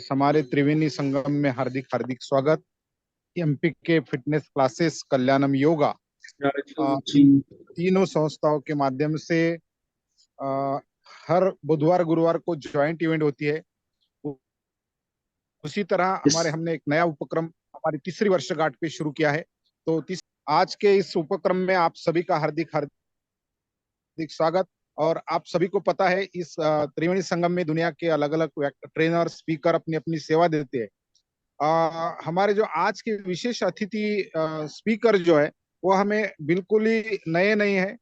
हमारे त्रिवेणी संगम में हार्दिक हार्दिक स्वागत। एमपी के फिटनेस क्लासेस, कल्याणम योगा, इन तीनों संस्थाओं के माध्यम से अ, हर बुधवार गुरुवार को ज्वाइंट इवेंट होती है। उसी तरह हमने एक नया उपक्रम हमारी तीसरी वर्षगांठ पे शुरू किया है। तो आज के इस उपक्रम में आप सभी का हार्दिक हार्दिक स्वागत। और आप सभी को पता है, इस त्रिवेणी संगम में दुनिया के अलग अलग ट्रेनर स्पीकर अपनी अपनी सेवा देते हैं। हमारे जो आज के विशेष अतिथि स्पीकर जो है, वो हमें बिल्कुल ही नए नहीं है,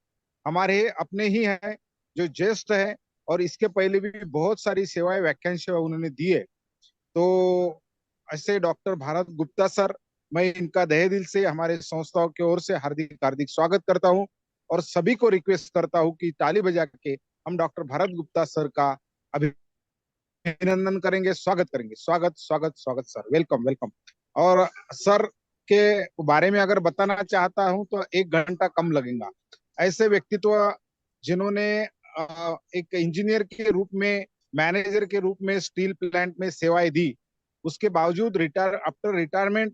हमारे अपने ही हैं, जो ज्येष्ठ है और इसके पहले भी बहुत सारी सेवाएं, व्याख्यान सेवा उन्होंने दी है। तो ऐसे डॉक्टर भारत गुप्ता सर, मैं इनका तहे दिल से हमारे संस्थाओं की ओर से हार्दिक हार्दिक स्वागत करता हूं और सभी को रिक्वेस्ट करता हूं कि ताली बजा के हम डॉक्टर भारत गुप्ता सर का अभिनंदन करेंगे, स्वागत करेंगे। स्वागत स्वागत स्वागत सर, वेलकम वेलकम। और सर के बारे में अगर बताना चाहता हूं तो 1 घंटा कम लगेगा। ऐसे व्यक्तित्व जिन्होंने एक इंजीनियर के रूप में, मैनेजर के रूप में स्टील प्लांट में सेवाएं दी, उसके बावजूद आफ्टर रिटायरमेंट,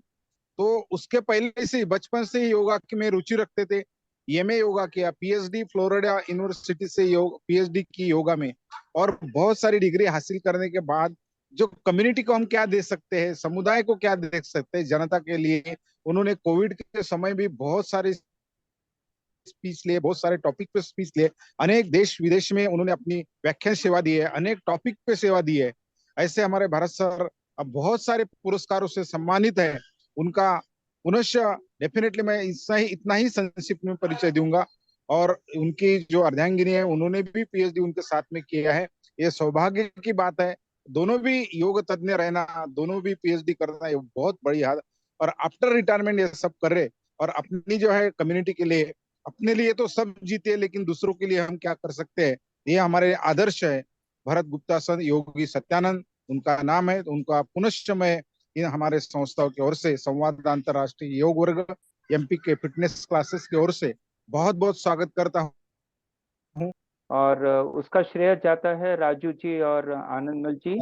तो उसके पहले से बचपन से ही योगा की में रुचि रखते थे। एमए योगा किया, पीएचडी फ्लोरिडा यूनिवर्सिटी से पीएचडी की योगा में, और बहुत सारी डिग्री हासिल करने के बाद जो कम्युनिटी को हम क्या दे सकते हैं, समुदाय को क्या दे सकते हैं, जनता के लिए उन्होंने कोविड के समय भी बहुत सारे स्पीच लिए, बहुत सारे टॉपिक पे स्पीच लिए, अनेक देश विदेश में उन्होंने अपनी व्याख्यान सेवा दी है, अनेक टॉपिक पे सेवा दी है। ऐसे हमारे भारत सर अब बहुत सारे पुरस्कारों से सम्मानित है। उनका पुनश्च डेफिनेटली मैं इतना ही संक्षिप्त में परिचय दूंगा। और उनकी जो अर्धांगिनी है, उन्होंने भी पीएचडी उनके साथ में किया है। ये सौभाग्य की बात है, दोनों भी योग तज्ञ रहना, दोनों भी पीएचडी करना, ये बहुत बड़ी हाल। और आफ्टर रिटायरमेंट ये सब कर रहे, और अपनी जो है कम्युनिटी के लिए, अपने लिए तो सब जीते, लेकिन दूसरों के लिए हम क्या कर सकते हैं, ये हमारे आदर्श है। भरत गुप्ता सर, योगी सत्यानंद उनका नाम है। तो उनका पुनश्च मैं इन हमारे संस्थाओं की ओर से, संवाद अंतरराष्ट्रीय योग वर्ग, एमपी के फिटनेस क्लासेस की ओर से बहुत बहुत स्वागत करता हूँ। और उसका श्रेय जाता है राजू जी और आनंदमल जी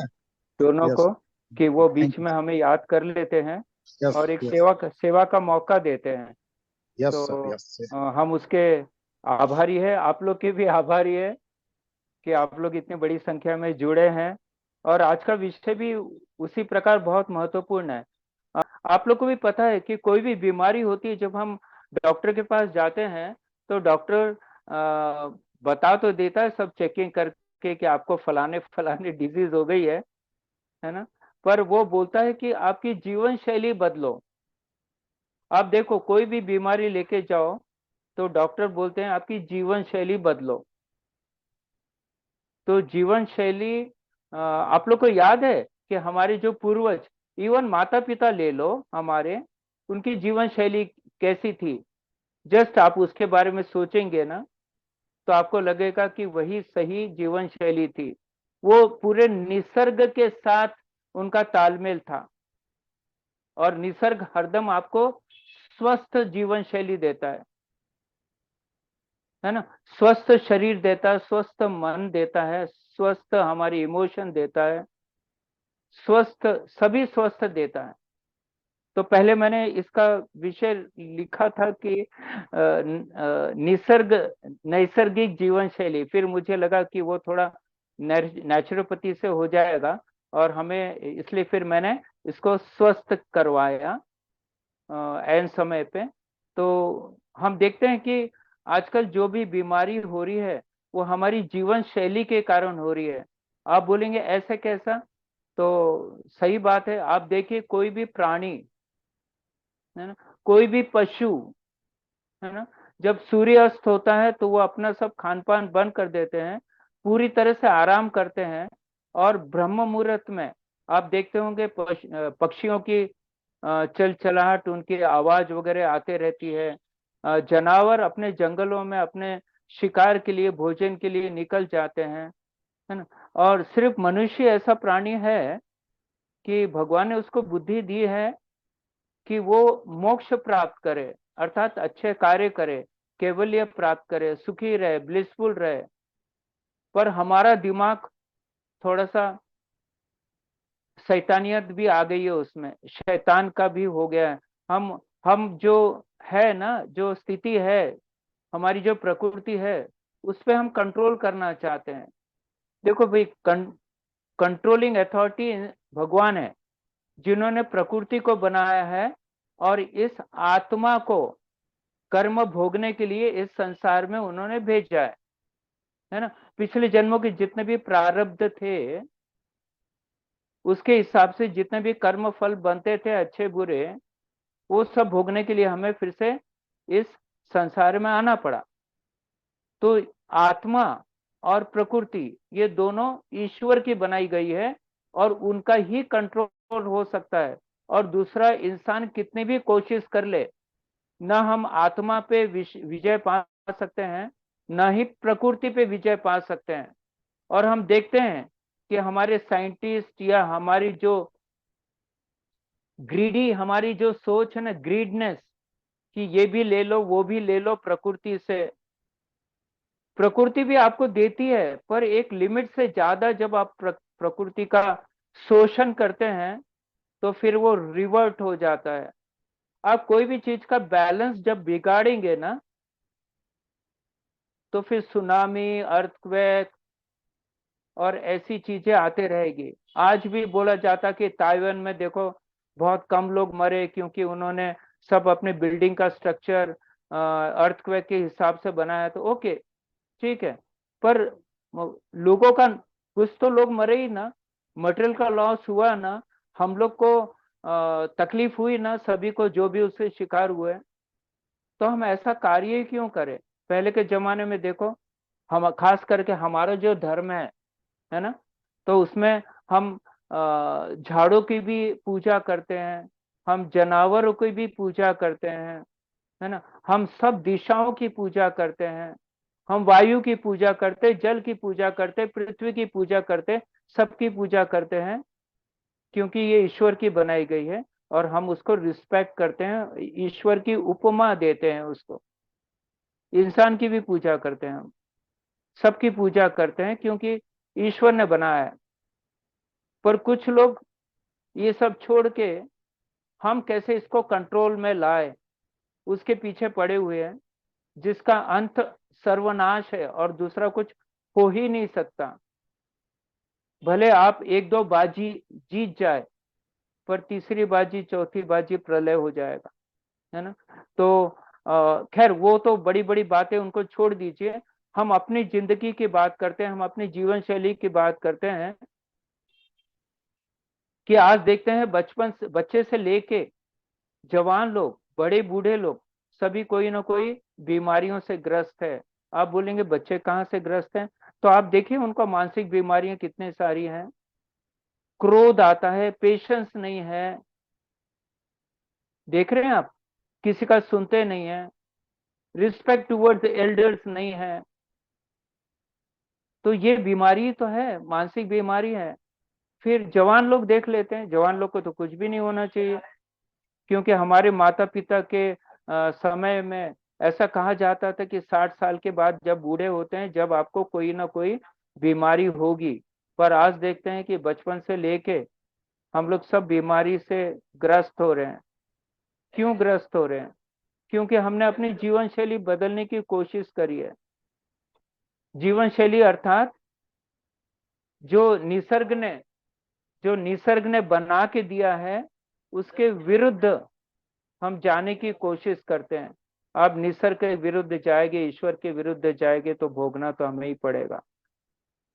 दोनों यस, को, कि वो थैंक बीच में हमें याद कर लेते हैं यू। यस और एक यस सेवा का मौका देते हैं। यस सर, तो यस। हम उसके आभारी है, आप लोग के भी आभारी है कि आप लोग इतनी बड़ी संख्या में जुड़े हैं। और आज का विषय भी उसी प्रकार बहुत महत्वपूर्ण है। आप लोग को भी पता है कि कोई भी बीमारी होती है, जब हम डॉक्टर के पास जाते हैं तो डॉक्टर बता तो देता है सब चेकिंग करके कि आपको फलाने फलाने डिजीज हो गई है ना, पर वो बोलता है कि आपकी जीवन शैली बदलो। आप देखो, कोई भी बीमारी लेके जाओ तो डॉक्टर बोलते हैं आपकी जीवन शैली बदलो। तो जीवन शैली, आप लोग को याद है कि हमारे जो पूर्वज, इवन माता पिता ले लो हमारे, उनकी जीवन शैली कैसी थी। जस्ट आप उसके बारे में सोचेंगे ना, तो आपको लगेगा कि वही सही जीवन शैली थी। वो पूरे निसर्ग के साथ उनका तालमेल था, और निसर्ग हरदम आपको स्वस्थ जीवन शैली देता है ना, स्वस्थ शरीर देता है, स्वस्थ मन देता है, स्वस्थ हमारी इमोशन देता है, स्वस्थ सभी स्वस्थ देता है। तो पहले मैंने इसका विषय लिखा था कि निसर्ग नैसर्गिक जीवन शैली, फिर मुझे लगा कि वो थोड़ा नेचुरोपैथी से हो जाएगा, और हमें इसलिए फिर मैंने इसको स्वस्थ करवाया एन समय पे। तो हम देखते हैं कि आजकल जो भी बीमारी हो रही है वो हमारी जीवन शैली के कारण हो रही है। आप बोलेंगे ऐसे कैसा, तो सही बात है। आप देखिए, कोई भी प्राणी है ना, कोई भी पशु है ना, जब सूर्य अस्त होता है तो वो अपना सब खान पान बंद कर देते हैं, पूरी तरह से आराम करते हैं। और ब्रह्म मुहूर्त में आप देखते होंगे पक्षियों की चलचलाहट, उनकी आवाज वगैरह आते रहती है। जानवर अपने जंगलों में अपने शिकार के लिए, भोजन के लिए निकल जाते हैं, है ना। और सिर्फ मनुष्य ऐसा प्राणी है कि भगवान ने उसको बुद्धि दी है कि वो मोक्ष प्राप्त करे, अर्थात अच्छे कार्य करे, कैवल्य प्राप्त करे, सुखी रहे, ब्लिसफुल रहे। पर हमारा दिमाग थोड़ा सा शैतानियत भी आ गई है, उसमें शैतान का भी हो गया है। हम जो है ना, जो स्थिति है, हमारी जो प्रकृति है, उस पे हम कंट्रोल करना चाहते हैं। देखो भाई, कंट्रोलिंग अथॉरिटी भगवान है, जिन्होंने प्रकृति को बनाया है और इस आत्मा को कर्म भोगने के लिए इस संसार में उन्होंने भेजा है ना। पिछले जन्मों के जितने भी प्रारब्ध थे, उसके हिसाब से जितने भी कर्म फल बनते थे अच्छे बुरे, वो सब भोगने के लिए हमें फिर से इस संसार में आना पड़ा। तो आत्मा और प्रकृति, ये दोनों ईश्वर की बनाई गई है और उनका ही कंट्रोल हो सकता है। और दूसरा, इंसान कितनी भी कोशिश कर ले, न हम आत्मा पे विजय पा सकते हैं, न ही प्रकृति पे विजय पा सकते हैं। और हम देखते हैं कि हमारे साइंटिस्ट या हमारी जो ग्रीडी, हमारी जो सोच है ना, ग्रीडनेस, कि ये भी ले लो वो भी ले लो प्रकृति से। प्रकृति भी आपको देती है, पर एक लिमिट से ज्यादा जब आप प्रकृति का शोषण करते हैं, तो फिर वो रिवर्ट हो जाता है। आप कोई भी चीज का बैलेंस जब बिगाड़ेंगे ना, तो फिर सुनामी, अर्थक्वेक और ऐसी चीजें आते रहेगी। आज भी बोला जाता कि ताइवान में देखो, बहुत कम लोग मरे क्योंकि उन्होंने सब अपने बिल्डिंग का स्ट्रक्चर अर्थक्वेक के हिसाब से बनाया। तो ओके, ठीक है, पर लोगों का, कुछ तो लोग मरे ही ना, मटेरियल का लॉस हुआ ना, हम लोग को तकलीफ हुई ना, सभी को जो भी उससे शिकार हुए। तो हम ऐसा कार्य क्यों करें? पहले के जमाने में देखो, हम खास करके हमारा जो धर्म है ना, तो उसमें हम झाड़ों की भी पूजा करते हैं, हम जानवरों की भी पूजा करते हैं, है ना। हम सब दिशाओं की पूजा करते हैं, हम वायु की पूजा करते, जल की पूजा करते, पृथ्वी की पूजा करते, सबकी पूजा करते हैं, क्योंकि ये ईश्वर की बनाई गई है और हम उसको रिस्पेक्ट करते हैं, ईश्वर की उपमा देते हैं उसको। इंसान की भी पूजा करते हैं हम, सबकी पूजा करते हैं, क्योंकि ईश्वर ने बनाया है। पर कुछ लोग ये सब छोड़ के हम कैसे इसको कंट्रोल में लाए, उसके पीछे पड़े हुए हैं, जिसका अंत सर्वनाश है और दूसरा कुछ हो ही नहीं सकता। भले आप एक दो बाजी जीत जाए, पर तीसरी बाजी चौथी बाजी प्रलय हो जाएगा, है ना। तो खैर, वो तो बड़ी बड़ी बातें, उनको छोड़ दीजिए। हम अपनी जिंदगी की बात करते हैं, हम अपनी जीवन शैली की बात करते हैं। कि आज देखते हैं, बचपन से, बच्चे से लेके जवान लोग, बड़े बूढ़े लोग, सभी कोई ना कोई बीमारियों से ग्रस्त है। आप बोलेंगे बच्चे कहाँ से ग्रस्त हैं? तो आप देखिए उनको मानसिक बीमारियां कितनी सारी हैं। क्रोध आता है, पेशेंस नहीं है, देख रहे हैं आप, किसी का सुनते नहीं है, रिस्पेक्ट टुवर्ड्स एल्डर्स नहीं है। तो ये बीमारी तो है, मानसिक बीमारी है। फिर जवान लोग देख लेते हैं, जवान लोग को तो कुछ भी नहीं होना चाहिए, क्योंकि हमारे माता पिता के समय में ऐसा कहा जाता था कि 60 साल के बाद जब बूढ़े होते हैं, जब आपको कोई ना कोई बीमारी होगी। पर आज देखते हैं कि बचपन से लेके हम लोग सब बीमारी से ग्रस्त हो रहे हैं। क्यों ग्रस्त हो रहे हैं? क्योंकि हमने अपनी जीवन शैली बदलने की कोशिश करी है। जीवन शैली अर्थात जो निसर्ग ने बना के दिया है, उसके विरुद्ध हम जाने की कोशिश करते हैं। आप निसर्ग के विरुद्ध जाएंगे, ईश्वर के विरुद्ध जाएंगे, तो भोगना तो हमें ही पड़ेगा।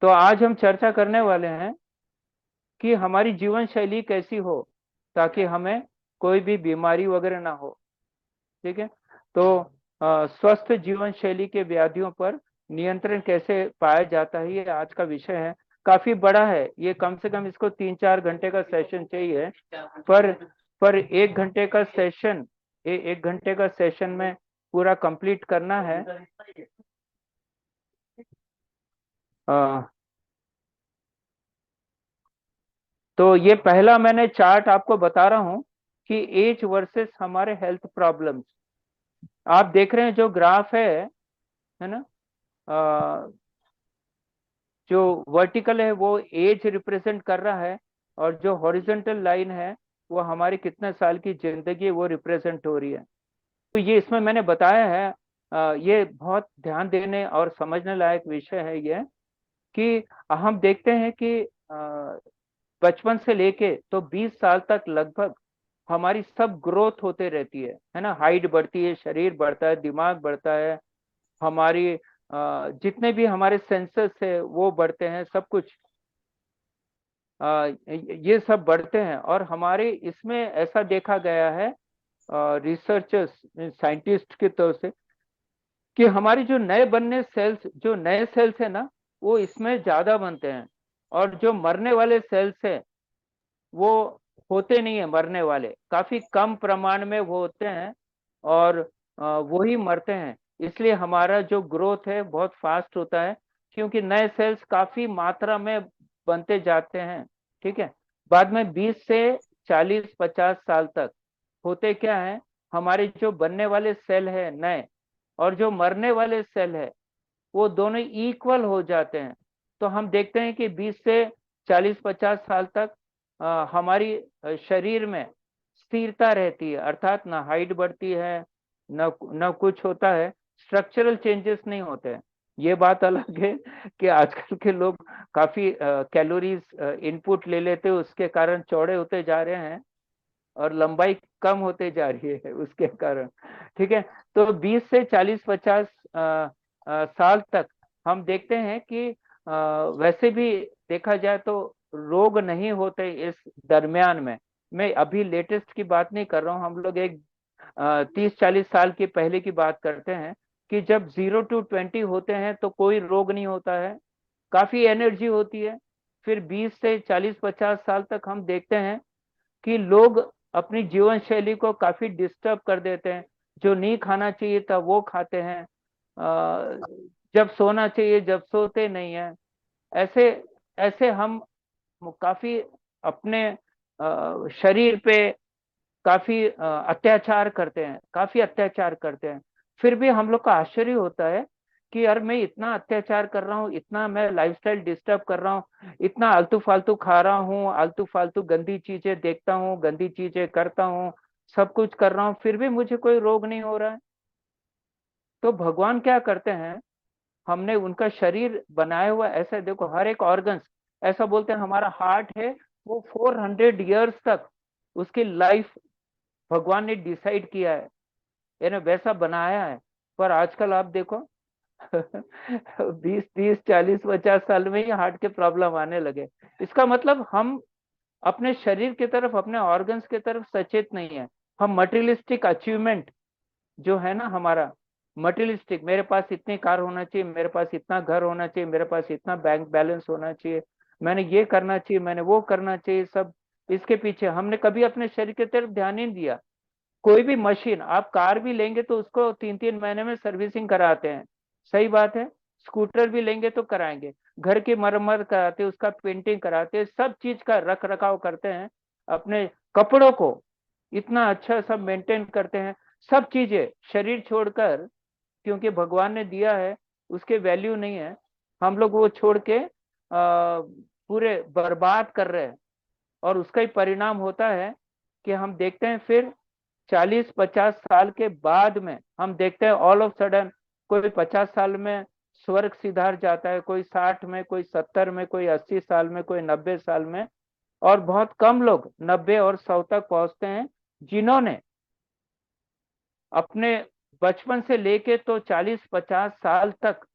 तो आज हम चर्चा करने वाले हैं कि हमारी जीवन शैली कैसी हो, ताकि हमें कोई भी बीमारी वगैरह ना हो। ठीक है। तो स्वस्थ जीवन शैली के व्याधियों पर नियंत्रण कैसे पाया जाता है, ये आज का विषय है। काफी बड़ा है ये, कम से कम इसको 3-4 घंटे का सेशन चाहिए। पर पर 1 घंटे का सेशन, 1 घंटे का सेशन में पूरा कंप्लीट करना है। तो ये पहला मैंने चार्ट आपको बता रहा हूं कि एज वर्सेस हमारे हेल्थ प्रॉब्लम्स। आप देख रहे हैं जो ग्राफ है ना, जो वर्टिकल है वो एज रिप्रेजेंट कर रहा है, और जो हॉरिजॉन्टल लाइन है वो हमारी कितने साल की जिंदगी वो रिप्रेजेंट हो रही है। तो ये इसमें मैंने बताया है। ये बहुत ध्यान देने और समझने लायक विषय है ये, कि हम देखते हैं कि बचपन से लेके तो 20 साल तक लगभग हमारी सब ग्रोथ होते रहती है ना। हाइट बढ़ती है, शरीर बढ़ता है, दिमाग बढ़ता है, हमारी जितने भी हमारे सेंसेस है वो बढ़ते हैं, सब कुछ ये सब बढ़ते हैं। और हमारे इसमें ऐसा देखा गया है रिसर्चर्स साइंटिस्ट की तरफ से कि हमारी जो नए सेल्स है ना वो इसमें ज्यादा बनते हैं, और जो मरने वाले सेल्स है वो होते नहीं है। मरने वाले काफी कम प्रमाण में वो होते हैं, और वो ही मरते हैं। इसलिए हमारा जो ग्रोथ है बहुत फास्ट होता है, क्योंकि नए सेल्स काफी मात्रा में बनते जाते हैं। ठीक है। बाद में 20 से 40-50 साल तक होते क्या है, हमारे जो बनने वाले सेल है नए और जो मरने वाले सेल है वो दोनों इक्वल हो जाते हैं। तो हम देखते हैं कि 20 से 40-50 साल तक हमारी शरीर में स्थिरता रहती है, अर्थात ना हाइट बढ़ती है, न कुछ होता है, स्ट्रक्चरल चेंजेस नहीं होते हैं। ये बात अलग है कि आजकल के लोग काफी कैलोरीज इनपुट ले लेते हैं, उसके कारण चौड़े होते जा रहे हैं और लंबाई कम होते जा रही है उसके कारण। ठीक है। तो 20 से 40-50 साल तक हम देखते हैं कि वैसे भी देखा जाए तो रोग नहीं होते इस दरमियान में। मैं अभी लेटेस्ट की बात नहीं कर रहा हूँ, हम लोग एक 30-40 साल की पहले की बात करते हैं कि जब 0 to 20 होते हैं तो कोई रोग नहीं होता है, काफी एनर्जी होती है। फिर 20 से 40-50 साल तक हम देखते हैं कि लोग अपनी जीवन शैली को काफी डिस्टर्ब कर देते हैं, जो नहीं खाना चाहिए था वो खाते हैं, जब सोना चाहिए जब सोते नहीं है। ऐसे ऐसे हम काफी अपने शरीर पे काफी अत्याचार करते हैं, काफी अत्याचार करते हैं। फिर भी हम लोग का आश्चर्य होता है कि यार मैं इतना अत्याचार कर रहा हूँ, इतना मैं लाइफस्टाइल डिस्टर्ब कर रहा हूँ, इतना आलतू फालतू खा रहा हूँ, आलतू फालतू गंदी चीजें देखता हूँ, गंदी चीजें करता हूँ, सब कुछ कर रहा हूँ, फिर भी मुझे कोई रोग नहीं हो रहा है। तो भगवान क्या करते हैं, हमने उनका शरीर बनाया हुआ ऐसा, देखो हर एक ऑर्गन्स, ऐसा बोलते हैं हमारा हार्ट है वो 400 ईयर्स तक उसकी लाइफ भगवान ने डिसाइड किया है, यानी वैसा बनाया है। पर आजकल आप देखो 20-30-40-50 साल में ही हार्ट के प्रॉब्लम आने लगे। इसका मतलब हम अपने शरीर की तरफ, अपने ऑर्गन्स की तरफ सचेत नहीं है। हम मटेरियलिस्टिक अचीवमेंट जो है ना हमारा, मटेरियलिस्टिक, मेरे पास इतनी कार होना चाहिए, मेरे पास इतना घर होना चाहिए, मेरे पास इतना बैंक बैलेंस होना चाहिए, मैंने ये करना चाहिए, मैंने वो करना चाहिए, सब इसके पीछे हमने कभी अपने शरीर की तरफ ध्यान ही नहीं दिया। कोई भी मशीन, आप कार भी लेंगे तो उसको 3-3 महीने में सर्विसिंग कराते हैं, सही बात है। स्कूटर भी लेंगे तो कराएंगे, घर की मरम्मत कराते हैं, उसका पेंटिंग कराते हैं, सब चीज का रख रखाव करते हैं। अपने कपड़ों को इतना अच्छा सब मेंटेन करते हैं, सब चीजें शरीर छोड़कर, क्योंकि भगवान ने दिया है उसके वैल्यू नहीं है, हम लोग वो छोड़ के पूरे बर्बाद कर रहे हैं। और उसका ही परिणाम होता है कि हम देखते हैं फिर 40-50 साल के बाद में हम देखते हैं ऑल ऑफ सडन कोई 50 साल में स्वर्ग सिधार जाता है, कोई 60 में, कोई 70 में, कोई 80 साल में, कोई 90 साल में। और बहुत कम लोग 90 और 100 तक पहुंचते हैं, जिन्होंने अपने बचपन से लेके तो 40-50 साल तक,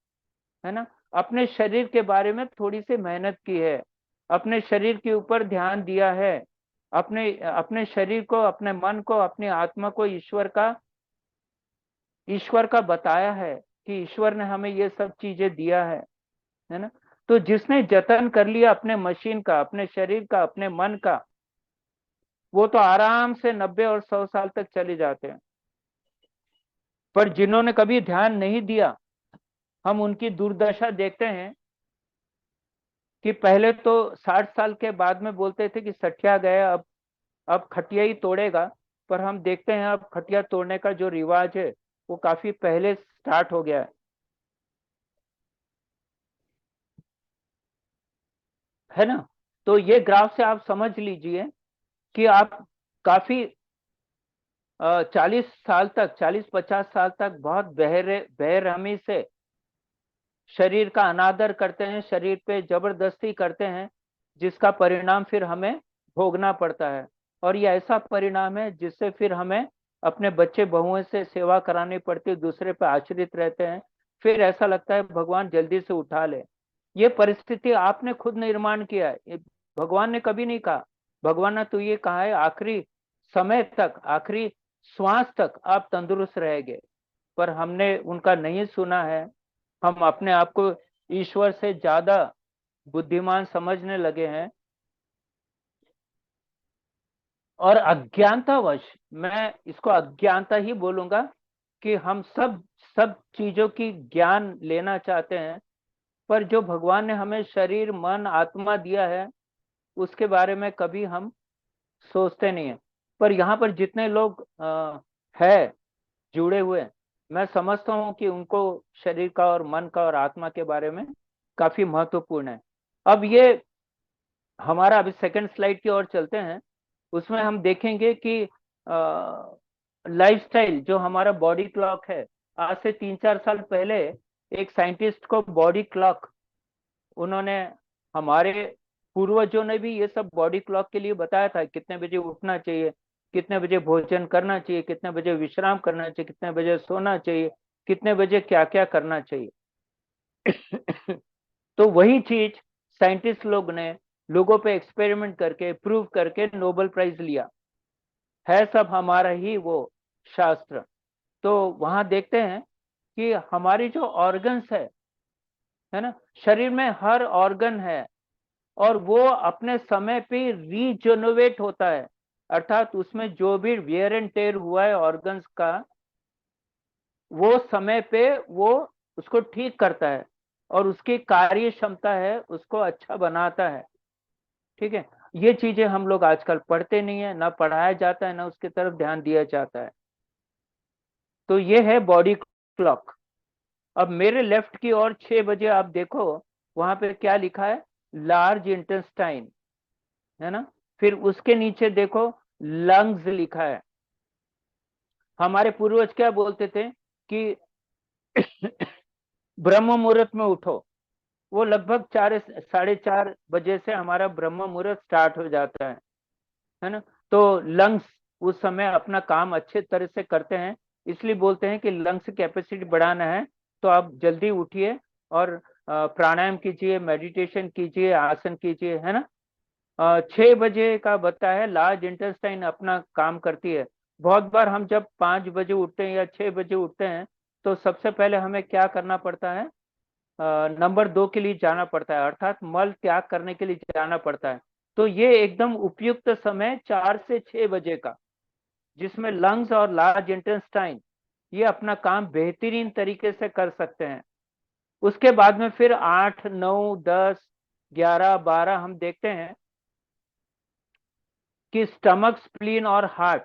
है ना, अपने शरीर के बारे में थोड़ी सी मेहनत की है, अपने शरीर के ऊपर ध्यान दिया है, अपने अपने शरीर को, अपने मन को, अपनी आत्मा को ईश्वर का बताया है कि ईश्वर ने हमें ये सब चीजें दिया है ना। तो जिसने जतन कर लिया अपने मशीन का, अपने शरीर का, अपने मन का, वो तो आराम से 90 और 100 साल तक चले जाते हैं। पर जिन्होंने कभी ध्यान नहीं दिया, हम उनकी दुर्दशा देखते हैं कि पहले तो 60 साल के बाद में बोलते थे कि सठिया गया, अब खटिया ही तोड़ेगा। पर हम देखते हैं अब खटिया तोड़ने का जो रिवाज है वो काफी पहले स्टार्ट हो गया है ना। तो ये ग्राफ से आप समझ लीजिए कि आप काफी 40 साल तक, 40-50 साल तक बहुत बेरहमी से शरीर का अनादर करते हैं, शरीर पे जबरदस्ती करते हैं, जिसका परिणाम फिर हमें भोगना पड़ता है। और ये ऐसा परिणाम है जिससे फिर हमें अपने बच्चे बहुओं से सेवा करानी पड़ती है, दूसरे पे आश्रित रहते हैं। फिर ऐसा लगता है भगवान जल्दी से उठा ले। ये परिस्थिति आपने खुद निर्माण किया है, ये भगवान ने कभी नहीं कहा। भगवान ने तो ये कहा है आखिरी समय तक, आखिरी श्वास तक आप तंदुरुस्त रहेंगे। पर हमने उनका नहीं सुना है। हम अपने आप को ईश्वर से ज्यादा बुद्धिमान समझने लगे हैं, और अज्ञानतावश, मैं इसको अज्ञानता ही बोलूंगा, कि हम सब सब चीजों की ज्ञान लेना चाहते हैं, पर जो भगवान ने हमें शरीर मन आत्मा दिया है उसके बारे में कभी हम सोचते नहीं है। पर यहाँ पर जितने लोग है जुड़े हुए, मैं समझता हूँ कि उनको शरीर का और मन का और आत्मा के बारे में काफी महत्वपूर्ण है। अब ये हमारा, अभी सेकंड स्लाइड की ओर चलते हैं। उसमें हम देखेंगे कि लाइफस्टाइल जो हमारा बॉडी क्लॉक है, आज से 3-4 साल पहले एक साइंटिस्ट को बॉडी क्लॉक, उन्होंने, हमारे पूर्वजों ने भी ये सब बॉडी क्लॉक के लिए बताया था, कितने बजे उठना चाहिए, कितने बजे भोजन करना चाहिए, कितने बजे विश्राम करना चाहिए, कितने बजे सोना चाहिए, कितने बजे क्या क्या करना चाहिए। तो वही चीज साइंटिस्ट लोग ने लोगों पे एक्सपेरिमेंट करके प्रूव करके नोबेल प्राइज लिया है, सब हमारा ही वो शास्त्र। तो वहां देखते हैं कि हमारी जो ऑर्गन्स है ना, शरीर में हर ऑर्गन है, और वो अपने समय पे रीजनरेट होता है। अर्थात उसमें जो भी वियर एंड टेयर हुआ है ऑर्गन्स का, वो समय पे वो उसको ठीक करता है, और उसकी कार्य क्षमता है उसको अच्छा बनाता है। ठीक है। ये चीजें हम लोग आजकल पढ़ते नहीं है, ना पढ़ाया जाता है, ना उसकी तरफ ध्यान दिया जाता है। तो ये है बॉडी क्लॉक। अब मेरे लेफ्ट की ओर 6 बजे आप देखो, वहां पे क्या लिखा है, लार्ज इंटेस्टाइन, है ना। फिर उसके नीचे देखो लंग्स लिखा है। हमारे पूर्वज क्या बोलते थे कि ब्रह्म मुहूर्त में उठो। वो लगभग 4, 4:30 बजे से हमारा ब्रह्म मुहूर्त स्टार्ट हो जाता है ना। तो लंग्स उस समय अपना काम अच्छे तरह से करते हैं, इसलिए बोलते हैं कि लंग्स कैपेसिटी बढ़ाना है तो आप जल्दी उठिए और प्राणायाम कीजिए, मेडिटेशन कीजिए, आसन कीजिए, है ना। 6 बजे का बता है लार्ज इंटेस्टाइन अपना काम करती है। बहुत बार हम जब 5 बजे उठते हैं या 6 बजे उठते हैं, तो सबसे पहले हमें क्या करना पड़ता है, नंबर 2 के लिए जाना पड़ता है, अर्थात मल त्याग करने के लिए जाना पड़ता है। तो ये एकदम उपयुक्त समय 4 से 6 बजे का, जिसमें लंग्स और लार्ज इंटेस्टाइन ये अपना काम बेहतरीन तरीके से कर सकते हैं। उसके बाद में फिर 8, 9, 10, 11, 12 हम देखते हैं कि स्टमक, स्प्लीन और हार्ट,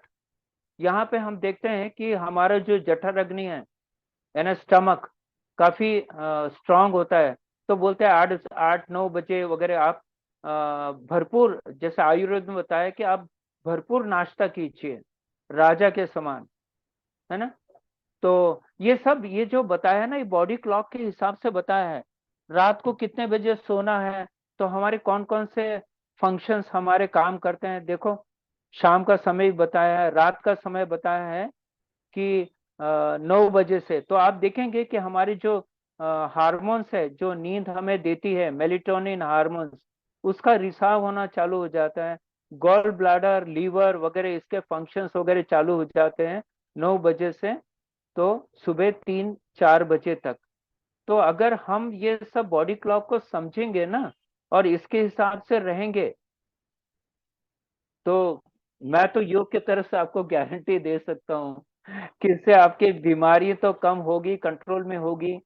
यहाँ पे हम देखते हैं कि हमारा जो जठर अग्नि है यानी स्टमक, काफी स्ट्रांग होता है। तो बोलते हैं 8, 8, 9 बजे वगैरह आप भरपूर, जैसे आयुर्वेद में बताया कि आप भरपूर नाश्ता कीजिए, राजा के समान, है ना। तो ये सब, ये जो बताया है ना, ये बॉडी क्लॉक के हिसाब से बताया है। रात को कितने बजे सोना है, तो हमारे कौन कौन से फंक्शंस हमारे काम करते हैं देखो। शाम का समय बताया है, रात का समय बताया है कि 9 बजे से। तो आप देखेंगे कि हमारी जो हार्मोन्स है, जो नींद हमें देती है, मेलेटोनिन हार्मोन्स, उसका रिसाव होना चालू हो जाता है। गॉल ब्लैडर, लीवर वगैरह, इसके फंक्शंस वगैरह चालू हो जाते हैं 9 बजे से, तो सुबह 3-4 बजे तक। तो अगर हम ये सब बॉडी क्लॉक को समझेंगे ना, और इसके हिसाब से रहेंगे, तो मैं तो योग की तरफ से आपको गारंटी दे सकता हूँ कि इससे आपकी बीमारी तो कम होगी, कंट्रोल में होगी।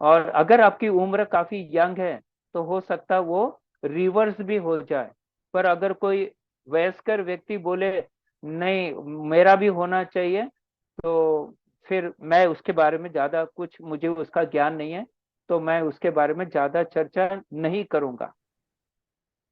और अगर आपकी उम्र काफी यंग है, तो हो सकता है वो रिवर्स भी हो जाए। पर अगर कोई वयस्कर व्यक्ति बोले नहीं मेरा भी होना चाहिए, तो फिर मैं उसके बारे में ज्यादा कुछ, मुझे उसका ज्ञान नहीं है, तो मैं उसके बारे में ज्यादा चर्चा नहीं करूंगा।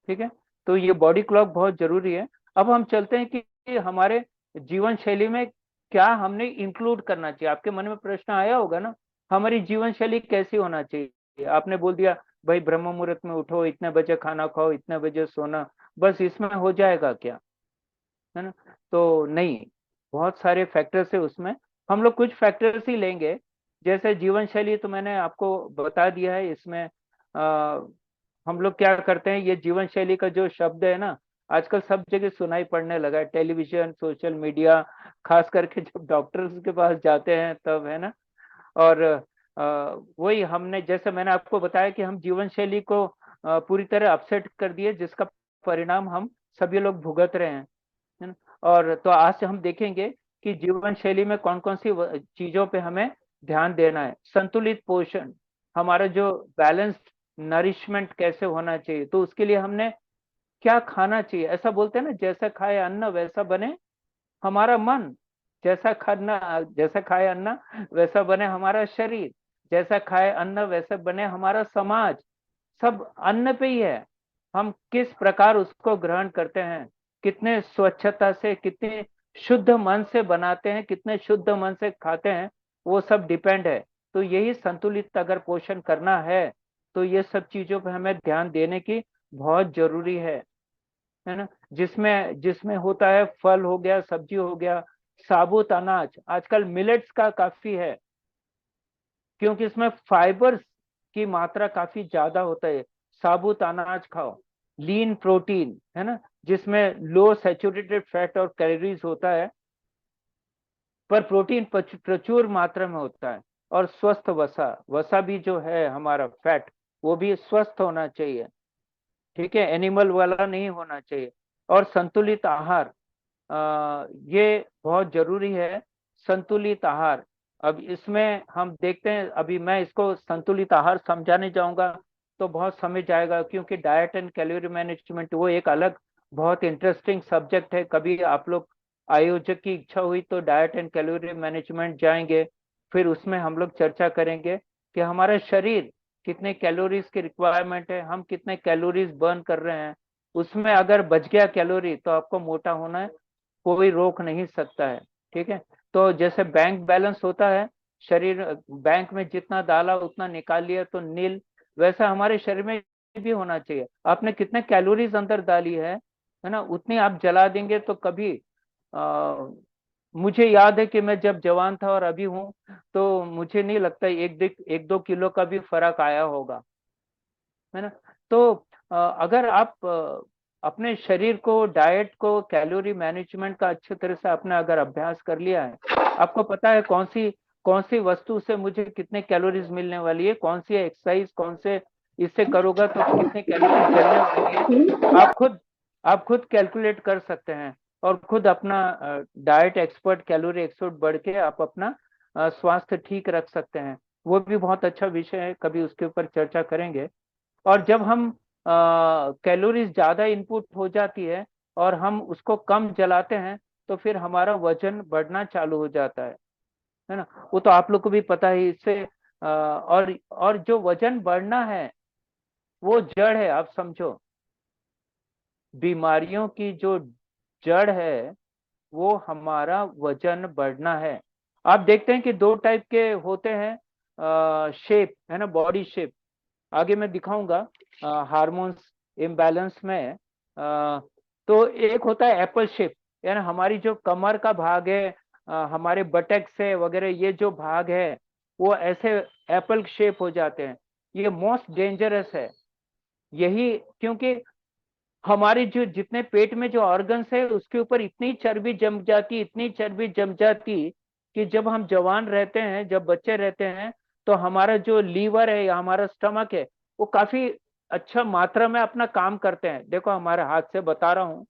ठीक है। तो ये बॉडी क्लॉक बहुत जरूरी है। अब हम चलते हैं कि हमारे जीवन शैली में क्या हमने इंक्लूड करना चाहिए। आपके मन में प्रश्न आया होगा ना, हमारी जीवन शैली कैसी होना चाहिए। आपने बोल दिया भाई ब्रह्म मुहूर्त में उठो, इतने बजे खाना खाओ, इतने बजे सोना, बस इसमें हो जाएगा क्या, है ना? तो नहीं, बहुत सारे फैक्टर्स है उसमें। हम लोग कुछ फैक्टर्स ही लेंगे। जैसे जीवन शैली तो मैंने आपको बता दिया है। इसमें हम लोग क्या करते हैं, ये जीवन शैली का जो शब्द है ना, आजकल सब जगह सुनाई पड़ने लगा है, टेलीविजन, सोशल मीडिया, खास करके जब डॉक्टर्स के पास जाते हैं तब, है ना। और वही हमने, जैसे मैंने आपको बताया कि हम जीवन शैली को पूरी तरह अपसेट कर दिए, जिसका परिणाम हम सभी लोग भुगत रहे हैं, है ना। और तो आज से हम देखेंगे कि जीवन शैली में कौन कौन सी चीजों पे हमें ध्यान देना है। संतुलित पोषण, हमारा जो बैलेंस्ड नरिशमेंट कैसे होना चाहिए, तो उसके लिए हमने क्या खाना चाहिए। ऐसा बोलते हैं ना, जैसा खाए अन्न वैसा बने हमारा मन, जैसा खाए अन्न वैसा बने हमारा शरीर, जैसा खाए अन्न वैसा बने हमारा समाज। सब अन्न पे ही है। हम किस प्रकार उसको ग्रहण करते हैं, कितने स्वच्छता से, कितने शुद्ध मन से बनाते हैं, कितने शुद्ध मन से खाते हैं, वो सब डिपेंड है। तो यही संतुलित अगर पोषण करना है, तो ये सब चीजों पे हमें ध्यान देने की बहुत जरूरी है ना। जिसमें जिसमें होता है, फल हो गया, सब्जी हो गया, साबुत अनाज, आजकल मिलेट्स का काफी है, क्योंकि इसमें फाइबर्स की मात्रा काफी ज्यादा होता है। साबुत अनाज खाओ। लीन प्रोटीन, है ना, जिसमें लो सैचुरेटेड फैट और कैलोरीज होता है, पर प्रोटीन प्रचुर मात्रा में होता है। और स्वस्थ वसा, वसा भी जो है हमारा फैट, वो भी स्वस्थ होना चाहिए, ठीक है, एनिमल वाला नहीं होना चाहिए। और संतुलित आहार, ये बहुत जरूरी है, संतुलित आहार। अब इसमें हम देखते हैं, अभी मैं इसको संतुलित आहार समझाने जाऊंगा तो बहुत समय जाएगा, क्योंकि डाइट एंड कैलोरी मैनेजमेंट वो एक अलग बहुत इंटरेस्टिंग सब्जेक्ट है। कभी आप लोग आयोजक की इच्छा हुई तो डाइट एंड कैलोरी मैनेजमेंट जाएंगे, फिर उसमें हम लोग चर्चा करेंगे कि हमारा शरीर कितने कैलोरीज की रिक्वायरमेंट है, हम कितने कैलोरीज बर्न कर रहे हैं। उसमें अगर बच गया कैलोरी तो आपको मोटा होना है, कोई रोक नहीं सकता है, ठीक है। तो जैसे बैंक बैलेंस होता है, शरीर बैंक में जितना डाला उतना निकाल लिया तो नील, वैसा हमारे शरीर में भी होना चाहिए। आपने कितने कैलोरीज अंदर डाली है ना, उतनी आप जला देंगे तो कभी आ, मुझे याद है कि मैं जब जवान था और अभी हूँ, तो मुझे नहीं लगता एक दो किलो का भी फर्क आया होगा, है ना। तो अगर आप अपने शरीर को, डाइट को, कैलोरी मैनेजमेंट का अच्छी तरह से आपने अगर अभ्यास कर लिया है, आपको पता है कौन सी वस्तु से मुझे कितने कैलोरीज मिलने वाली है, कौन सी एक्सरसाइज कौन से इससे करोगा तो कितने कैलोरीज जलने वाली है, आप खुद कैलकुलेट कर सकते हैं। और खुद अपना डाइट एक्सपर्ट, कैलोरी एक्सपर्ट बढ़ के आप अपना स्वास्थ्य ठीक रख सकते हैं। वो भी बहुत अच्छा विषय है, कभी उसके ऊपर चर्चा करेंगे। और जब हम कैलोरीज ज्यादा इनपुट हो जाती है और हम उसको कम जलाते हैं, तो फिर हमारा वजन बढ़ना चालू हो जाता है ना। वो तो आप लोग को भी पता है इससे। और जो वजन बढ़ना है वो जड़ है, आप समझो, बीमारियों की जो जड़ है वो हमारा वजन बढ़ना है। आप देखते हैं कि दो टाइप के होते हैं शेप, है ना, बॉडी शेप। आगे मैं दिखाऊंगा हार्मोन्स इम्बैलेंस में। तो एक होता है एप्पल शेप, यानी हमारी जो कमर का भाग है, हमारे बटक से वगैरह ये जो भाग है, वो ऐसे एप्पल शेप हो जाते हैं। ये मोस्ट डेंजरस है। यही क्योंकि हमारे जो जितने पेट में जो ऑर्गन्स है उसके ऊपर इतनी चर्बी जम जाती, इतनी चर्बी जम जाती, कि जब हम जवान रहते हैं, जब बच्चे रहते हैं, तो हमारा जो लीवर है या हमारा स्टमक है, वो काफी अच्छा मात्रा में अपना काम करते हैं, देखो हमारे हाथ से बता रहा हूँ।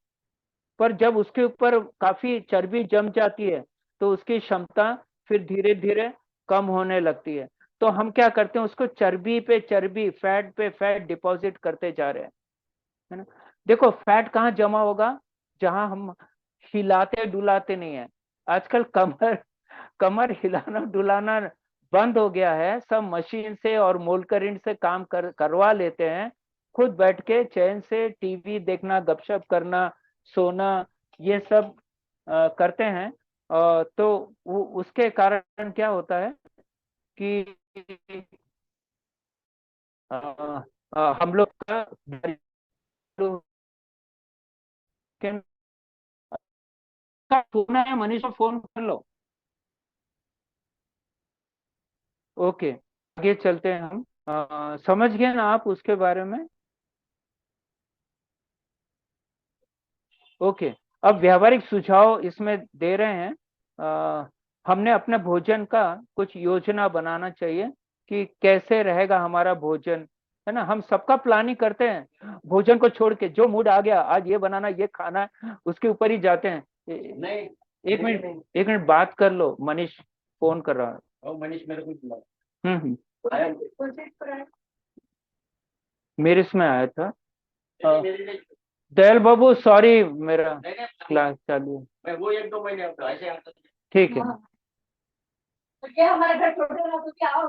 पर जब उसके ऊपर काफी चर्बी जम जाती है, तो उसकी क्षमता फिर धीरे धीरे कम होने लगती है। तो हम क्या करते हैं, उसको चर्बी पे चर्बी, फैट पे फैट डिपॉजिट करते जा रहे हैं, है ना। देखो फैट कहाँ जमा होगा, जहां हम हिलाते डुलाते नहीं है। आजकल कमर कमर हिलाना डुलाना बंद हो गया है, सब मशीन से और मोलकरिन से काम करवा लेते हैं। खुद बैठ के चैन से टीवी देखना, गपशप करना, सोना, ये सब करते हैं। तो उसके कारण क्या होता है कि हम लोग का फोन है, मनीष को फोन कर लो। ओके, आगे चलते हैं हम। समझ गए ना आप उसके बारे में? ओके, अब व्यावहारिक सुझाव इसमें दे रहे हैं। हमने अपने भोजन का कुछ योजना बनाना चाहिए कि कैसे रहेगा हमारा भोजन, है ना। हम सबका प्लानिंग करते हैं, भोजन को छोड़ के जो मूड आ गया आज ये बनाना ये खाना है, उसके ऊपर ही जाते हैं। नहीं, एक मिनट, एक मिनट बात कर लो, मनीष फोन कर रहा है। मनीष मेरे को बुला। मेरे इसमें आया था। दयाल बाबू सॉरी, मेरा क्लास चालू है। वो 1-2 महीने ऐसे ठीक है। हमारा घर छोटे ना तो क्या हो।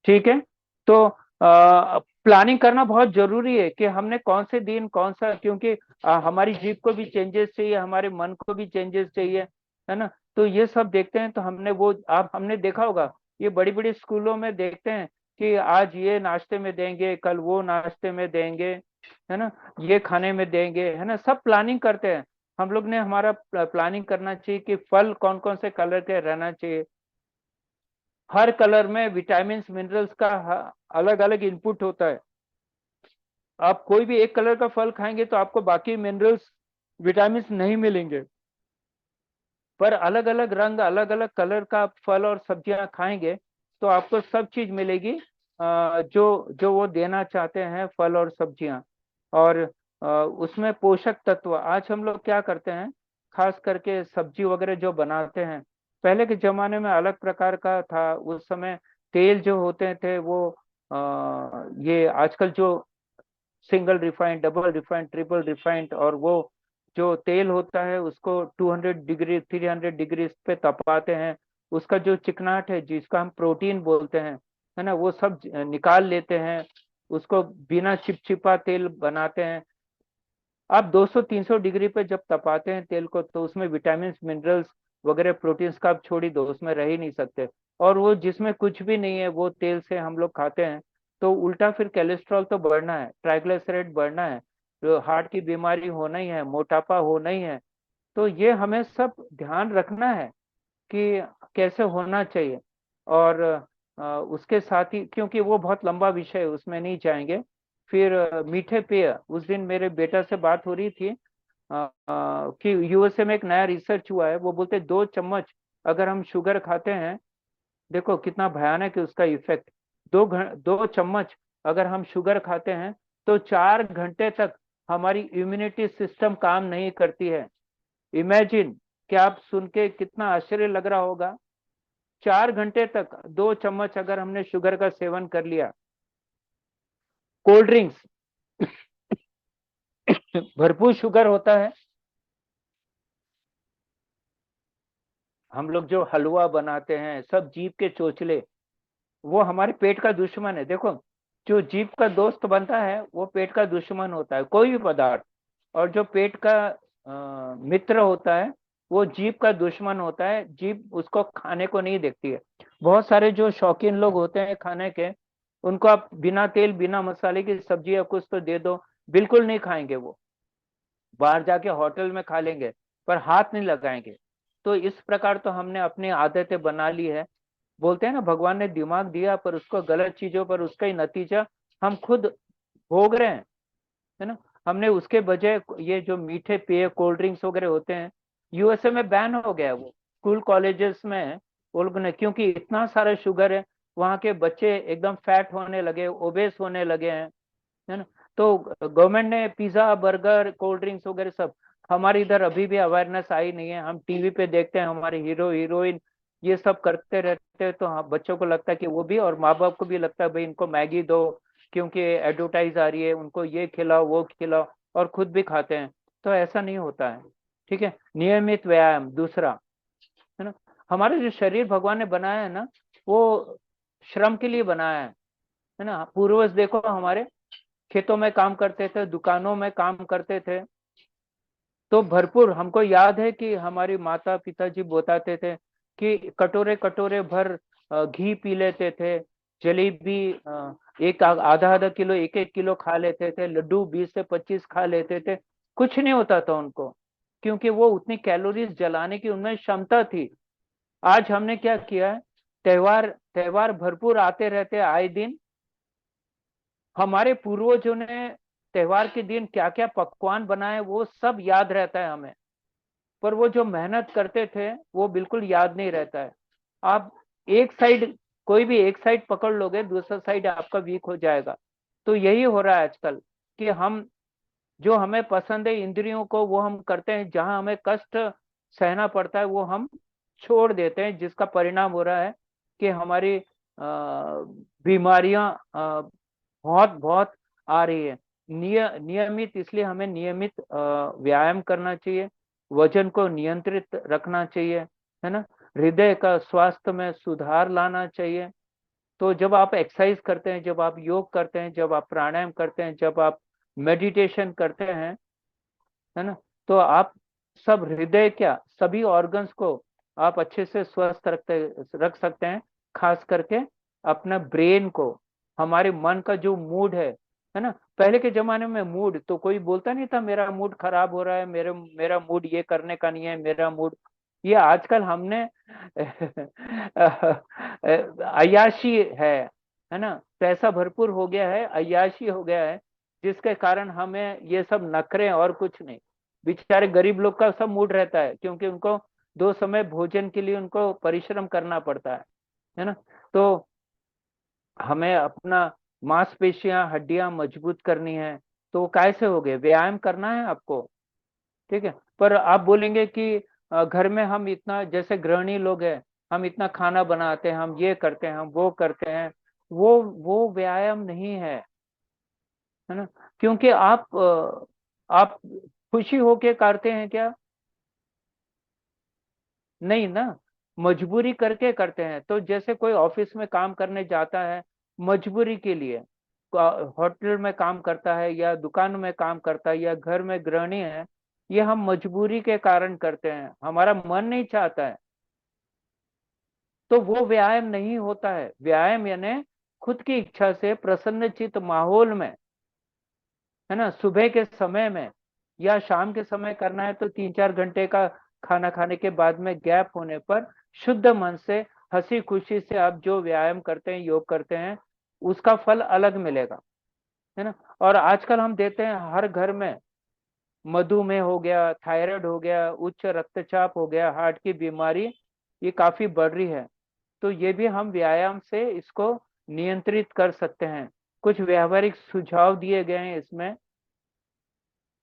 ठीक है, तो प्लानिंग करना बहुत जरूरी है कि हमने कौन से दिन कौन सा, क्योंकि हमारी जीभ को भी चेंजेस चाहिए, हमारे मन को भी चेंजेस चाहिए, है ना। तो ये सब देखते हैं, तो हमने वो आप हमने देखा होगा, ये बड़ी बड़ी स्कूलों में देखते हैं कि आज ये नाश्ते में देंगे, कल वो नाश्ते में देंगे, है ना, ये खाने में देंगे, है ना, सब प्लानिंग करते हैं। हम लोग ने हमारा प्लानिंग करना चाहिए कि फल कौन कौन से कलर के रहना चाहिए, हर कलर में विटामिन मिनरल्स का अलग अलग इनपुट होता है। आप कोई भी एक कलर का फल खाएंगे तो आपको बाकी मिनरल्स विटामिन नहीं मिलेंगे, पर अलग अलग रंग अलग अलग कलर का फल और सब्जियां खाएंगे तो आपको सब चीज मिलेगी, जो जो वो देना चाहते हैं, फल और सब्जियां। और उसमें पोषक तत्व, आज हम लोग क्या करते हैं, खास करके सब्जी वगैरह जो बनाते हैं, पहले के जमाने में अलग प्रकार का था। उस समय तेल जो होते थे वो ये आजकल जो single refined, double refined, triple refined, और वो जो तेल होता है उसको 200 डिग्री 300 डिग्री पे तपाते हैं, उसका जो चिकनाट है जिसका हम प्रोटीन बोलते हैं, है ना, वो सब निकाल लेते हैं, उसको बिना चिपचिपा तेल बनाते हैं। आप 200-300 डिग्री पे जब तपाते हैं तेल को तो उसमें विटामिन मिनरल्स वगैरह प्रोटीन्स का आप छोड़ ही दो, उसमें रह ही नहीं सकते। और वो जिसमें कुछ भी नहीं है वो तेल से हम लोग खाते हैं, तो उल्टा फिर कोलेस्ट्रॉल तो बढ़ना है, ट्राइग्लिसराइड बढ़ना है, तो हार्ट की बीमारी होना ही है, मोटापा होना ही है। तो ये हमें सब ध्यान रखना है कि कैसे होना चाहिए। और उसके साथ ही, क्योंकि वो बहुत लंबा विषय है उसमें नहीं जाएंगे। फिर मीठे पेय, उस दिन मेरे बेटा से बात हो रही थी कि यूएसए में एक नया रिसर्च हुआ है, वो बोलते 2 चम्मच अगर हम शुगर खाते हैं, देखो कितना भयानक है उसका इफेक्ट। 2 चम्मच अगर हम शुगर खाते हैं तो 4 घंटे तक हमारी इम्यूनिटी सिस्टम काम नहीं करती है। इमेजिन, क्या आप सुन के कितना आश्चर्य लग रहा होगा, 4 घंटे तक 2 चम्मच अगर हमने शुगर का सेवन कर लिया। कोल्ड ड्रिंक्स भरपूर शुगर होता है। हम लोग जो हलवा बनाते हैं सब जीभ के चोचले, वो हमारे पेट का दुश्मन है। देखो, जो जीभ का दोस्त बनता है वो पेट का दुश्मन होता है, कोई भी पदार्थ। और जो पेट का मित्र होता है वो जीभ का दुश्मन होता है, जीभ उसको खाने को नहीं देखती है। बहुत सारे जो शौकीन लोग होते हैं खाने के, उनको आप बिना तेल बिना मसाले की सब्जी या कुछ तो दे दो, बिल्कुल नहीं खाएंगे वो, बाहर जाके होटल में खा लेंगे पर हाथ नहीं लगाएंगे। तो इस प्रकार तो हमने अपनी आदतें बना ली है। बोलते हैं ना, भगवान ने दिमाग दिया पर उसको गलत चीजों पर उसका ही नतीजा हम खुद भोग रहे हैं, है ना। हमने उसके बजाय ये जो मीठे पेय कोल्ड ड्रिंक्स वगैरह होते हैं, यूएसए में बैन हो गया है वो, स्कूल कॉलेजेस में वो लोगों ने, क्योंकि इतना सारा शुगर है, वहाँ के बच्चे एकदम फैट होने लगे, ओबेस होने लगे हैं, है ना। तो गवर्नमेंट ने पिज्जा बर्गर कोल्ड ड्रिंक्स वगैरह सब, हमारे इधर अभी भी अवेयरनेस आई नहीं है। हम टीवी पे देखते हैं हमारे हीरो हीरोइन ये सब करते रहते हैं, तो हाँ बच्चों को लगता है कि वो भी, और माँ बाप को भी लगता है भाई इनको मैगी दो क्योंकि एडवर्टाइज आ रही है, उनको ये खिलाओ वो खिलाओ, और खुद भी खाते हैं। तो ऐसा नहीं होता है। ठीक है, नियमित व्यायाम दूसरा, है ना। हमारा जो शरीर भगवान ने बनाया है ना, वो श्रम के लिए बनाया है है ना। पूर्वज देखो हमारे खेतों में काम करते थे, दुकानों में काम करते थे, तो भरपूर हमको याद है कि हमारी माता पिताजी बताते थे कि कटोरे कटोरे भर घी पी लेते थे, जलेबी एक आधा आधा किलो, एक एक किलो खा लेते थे, लड्डू 20 से 25 खा लेते थे, कुछ नहीं होता था उनको, क्योंकि वो उतनी कैलोरीज जलाने की उनमें क्षमता थी। आज हमने क्या किया है, त्योहार त्योहार भरपूर आते रहते हैं आए दिन। हमारे पूर्वजों ने त्योहार के दिन क्या क्या पकवान बनाए वो सब याद रहता है हमें, पर वो जो मेहनत करते थे वो बिल्कुल याद नहीं रहता है। आप एक साइड, कोई भी एक साइड पकड़ लोगे, दूसरा साइड आपका वीक हो जाएगा। तो यही हो रहा है आजकल कि हम जो हमें पसंद है इंद्रियों को वो हम करते हैं, जहां हमें कष्ट सहना पड़ता है वो हम छोड़ देते हैं, जिसका परिणाम हो रहा है कि हमारी बीमारियां बहुत बहुत आ रही है। नियमित, इसलिए हमें नियमित व्यायाम करना चाहिए, वजन को नियंत्रित रखना चाहिए, है ना। हृदय का स्वास्थ्य में सुधार लाना चाहिए। तो जब आप एक्सरसाइज करते हैं, जब आप योग करते हैं, जब आप प्राणायाम करते हैं, जब आप मेडिटेशन करते हैं, है ना, तो आप सब हृदय क्या सभी ऑर्गन्स को आप अच्छे से स्वस्थ रख सकते हैं। खास करके अपना ब्रेन को, हमारे मन का जो मूड है ना। पहले के जमाने में मूड तो कोई बोलता नहीं था, मेरा मूड खराब हो रहा है, मेरे मेरा मूड ये करने का नहीं है, मेरा मूड ये। आजकल हमने अय्याशी है ना, पैसा भरपूर हो गया है, अय्याशी हो गया है, जिसके कारण हमें ये सब नखरे और कुछ नहीं। बेचारे गरीब लोग का सब मूड रहता है, क्योंकि उनको 2 समय भोजन के लिए उनको परिश्रम करना पड़ता है ना। तो हमें अपना मांसपेशियां हड्डियां मजबूत करनी है, तो वो कैसे हो गए, व्यायाम करना है आपको, ठीक है। पर आप बोलेंगे कि घर में हम इतना, जैसे गृहिणी लोग हैं, हम इतना खाना बनाते हैं, हम ये करते हैं, हम वो करते हैं, वो व्यायाम नहीं है ना। क्योंकि आप खुशी होके करते हैं क्या, नहीं ना, मजबूरी करके करते हैं। तो जैसे कोई ऑफिस में काम करने जाता है मजबूरी के लिए, होटल में काम करता है या दुकान में काम करता है या घर में गृहिणी है, ये हम मजबूरी के कारण करते हैं, हमारा मन नहीं चाहता है, तो वो व्यायाम नहीं होता है। व्यायाम यानी खुद की इच्छा से प्रसन्नचित माहौल में, है ना, सुबह के समय में या शाम के समय करना है, तो 3-4 घंटे का खाना खाने के बाद में गैप होने पर शुद्ध मन से हंसी खुशी से आप जो व्यायाम करते हैं, योग करते हैं, उसका फल अलग मिलेगा, है ना। और आजकल हम देते हैं हर घर में, मधुमेह हो गया, थायराइड हो गया, उच्च रक्तचाप हो गया, हार्ट की बीमारी ये काफी बढ़ रही है। तो ये भी हम व्यायाम से इसको नियंत्रित कर सकते हैं। कुछ व्यावहारिक सुझाव दिए गए हैं इसमें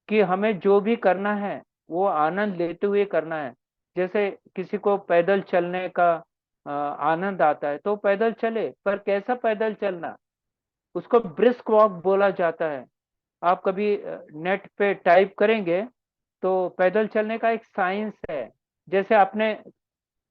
कि हमें जो भी करना है वो आनंद लेते हुए करना है। जैसे किसी को पैदल चलने का आनंद आता है तो पैदल चले, पर कैसा पैदल चलना, उसको ब्रिस्क वॉक बोला जाता है। आप कभी नेट पे टाइप करेंगे तो पैदल चलने का एक साइंस है। जैसे आपने,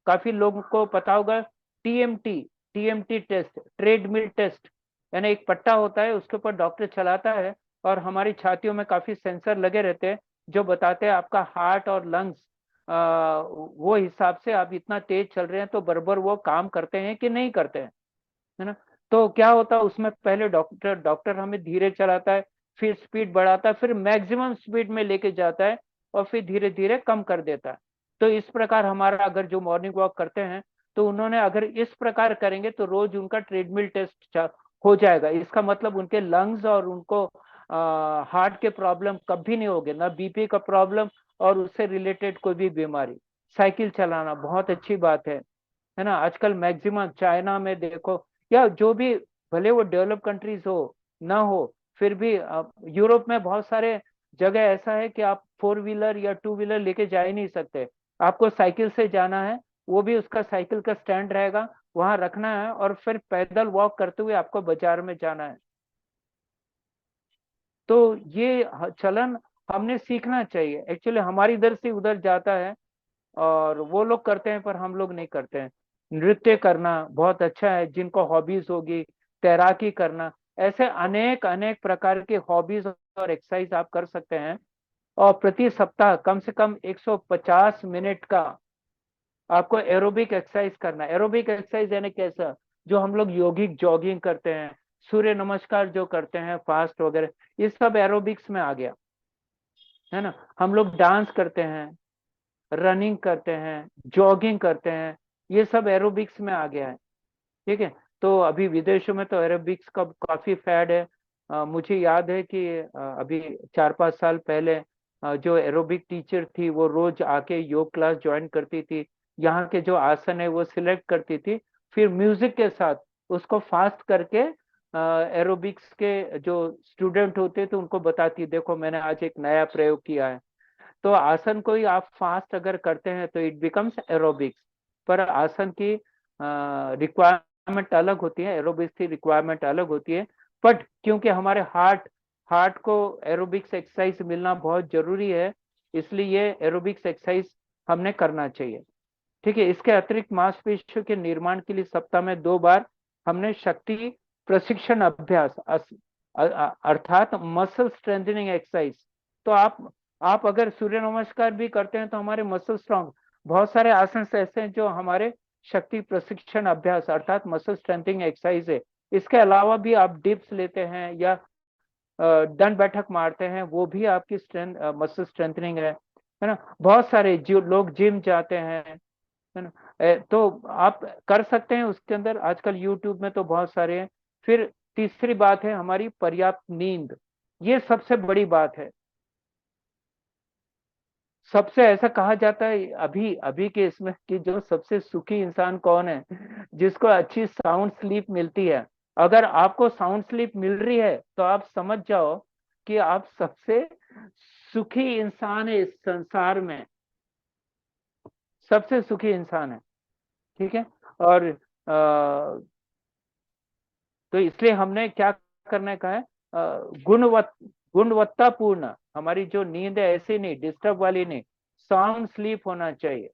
काफी लोगों को पता होगा, TMT, TMT test, treadmill test, यानी एक पट्टा होता है उसके ऊपर डॉक्टर चलाता है, और हमारी छातियों में काफी सेंसर लगे रहते हैं जो बताते हैं आपका हार्ट और लंग्स, वो हिसाब से आप इतना तेज चल रहे हैं तो बराबर वो काम करते हैं कि नहीं करते हैं, है ना। तो क्या होता है उसमें, पहले डॉक्टर डॉक्टर हमें धीरे चलाता है, फिर स्पीड बढ़ाता है, फिर मैक्सिमम स्पीड में लेके जाता है, और फिर धीरे धीरे कम कर देता है। तो इस प्रकार हमारा अगर जो मॉर्निंग वॉक करते हैं, तो उन्होंने अगर इस प्रकार करेंगे तो रोज उनका ट्रेडमिल टेस्ट हो जाएगा। इसका मतलब उनके लंग्स और उनको हार्ट के प्रॉब्लम कभी नहीं होगे, ना बीपी का प्रॉब्लम और उससे रिलेटेड कोई भी बीमारी। साइकिल चलाना बहुत अच्छी बात है ना। आजकल मैक्सिमम चाइना में देखो, या जो भी, भले वो डेवलप कंट्रीज हो ना हो, फिर भी यूरोप में बहुत सारे जगह ऐसा है कि आप 4 व्हीलर या 2 व्हीलर लेके जा ही नहीं सकते, आपको साइकिल से जाना है। वो भी उसका साइकिल का स्टैंड रहेगा, वहां रखना है, और फिर पैदल वॉक करते हुए आपको बाजार में जाना है। तो ये चलन हमने सीखना चाहिए। एक्चुअली हमारी इधर से उधर जाता है, और वो लोग करते हैं पर हम लोग नहीं करते हैं। नृत्य करना बहुत अच्छा है, जिनको हॉबीज होगी, तैराकी करना, ऐसे अनेक अनेक प्रकार के हॉबीज और एक्सरसाइज आप कर सकते हैं। और प्रति सप्ताह कम से कम 150 मिनट का आपको एरोबिक एक्सरसाइज करना है। एरोबिक एक्सरसाइज यानी कैसा, जो हम लोग योगिक जॉगिंग करते हैं, सूर्य नमस्कार जो करते हैं, फास्ट वगैरह, ये सब एरोबिक्स में आ गया है ना। हम लोग डांस करते हैं, रनिंग करते हैं, जॉगिंग करते हैं, ये सब एरोबिक्स में आ गया है। ठीक है। तो अभी विदेशों में तो एरोबिक्स का काफी फैड है। मुझे याद है कि अभी 4-5 साल पहले जो एरोबिक टीचर थी वो रोज आके योग क्लास ज्वाइन करती थी, यहाँ के जो आसन है वो सिलेक्ट करती थी, फिर म्यूजिक के साथ उसको फास्ट करके एरोबिक्स के जो स्टूडेंट होते थे उनको बताती, देखो मैंने आज एक नया प्रयोग किया है। तो आसन को ही आप फास्ट अगर करते हैं तो इट बिकम्स एरोबिक्स। पर आसन की रिक्वायरमेंट अलग होती है, एरोबिक्स की रिक्वायरमेंट अलग होती है। बट क्योंकि हमारे हार्ट हार्ट को एरोबिक्स एक्सरसाइज मिलना बहुत जरूरी है, इसलिए ये एरोबिक्स एक्सरसाइज हमने करना चाहिए। ठीक है। इसके अतिरिक्त मांसपेशियों के निर्माण के लिए सप्ताह में 2 बार हमने शक्ति प्रशिक्षण अभ्यास अर्थात मसल स्ट्रेंथनिंग एक्सरसाइज। तो आप अगर सूर्य नमस्कार भी करते हैं तो हमारे मसल स्ट्रांग, बहुत सारे आसन ऐसे हैं जो हमारे शक्ति प्रशिक्षण अभ्यास अर्थात मसल स्ट्रेंथनिंग एक्सरसाइज है। इसके अलावा भी आप डिप्स लेते हैं या दंड बैठक मारते हैं, वो भी आपकी स्ट्रेंथ मसल स्ट्रेंथनिंग है ना। बहुत सारे जो लोग जिम जाते हैं, है ना, तो आप कर सकते हैं उसके अंदर। आजकल यूट्यूब में तो बहुत सारे हैं। फिर तीसरी बात है हमारी पर्याप्त नींद, ये सबसे बड़ी बात है। सबसे ऐसा कहा जाता है अभी अभी के इसमें कि जो सबसे सुखी इंसान कौन है, जिसको अच्छी साउंड स्लीप मिलती है। अगर आपको साउंड स्लीप मिल रही है तो आप समझ जाओ कि आप सबसे सुखी इंसान है इस संसार में, सबसे सुखी इंसान है। ठीक है। और तो इसलिए हमने क्या करने का है, गुणवत्तापूर्ण हमारी जो नींद है, ऐसी नहीं डिस्टर्ब वाली नहीं, साउंड स्लीप होना चाहिए।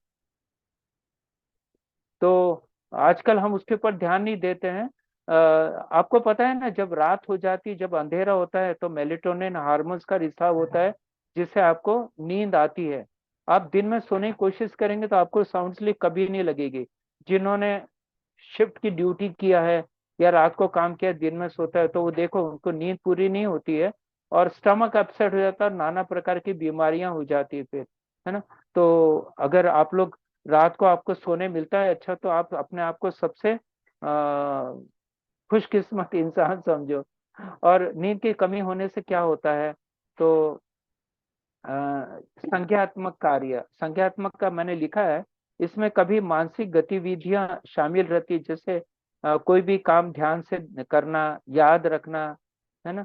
तो आजकल हम उसके ऊपर ध्यान नहीं देते हैं। आपको पता है ना, जब रात हो जाती है, जब अंधेरा होता है तो मेलेटोनिन हार्मोन्स का रिसाव होता है, जिससे आपको नींद आती है। आप दिन में सोने की कोशिश करेंगे तो आपको साउंड स्लीप कभी नहीं लगेगी। जिन्होंने शिफ्ट की ड्यूटी किया है या रात को काम किया, दिन में सोता है, तो वो देखो उनको नींद पूरी नहीं होती है और स्टमक अपसेट हो जाता है और नाना प्रकार की बीमारियां हो जाती है फिर, है ना। तो अगर आप लोग रात को आपको सोने मिलता है अच्छा, तो आप अपने आप को सबसे खुशकिस्मत इंसान समझो। और नींद की कमी होने से क्या होता है, तो संज्ञात्मक कार्य, संज्ञात्मक का मैंने लिखा है, इसमें कभी मानसिक गतिविधियां शामिल रहती है, जैसे कोई भी काम ध्यान से करना, याद रखना, है ना,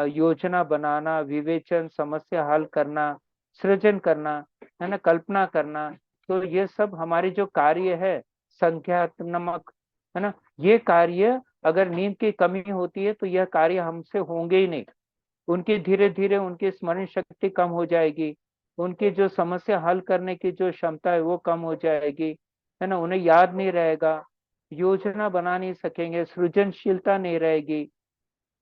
योजना बनाना, विवेचन, समस्या हल करना, सृजन करना, है ना, कल्पना करना। तो ये सब हमारे जो कार्य है संज्ञात्मक, है ना, ये कार्य अगर नींद की कमी होती है तो यह कार्य हमसे होंगे ही नहीं। उनकी धीरे धीरे उनकी स्मरण शक्ति कम हो जाएगी, उनकी जो समस्या हल करने की जो क्षमता है वो कम हो जाएगी, है ना, उन्हें याद नहीं रहेगा, योजना बना नहीं सकेंगे, सृजनशीलता नहीं रहेगी,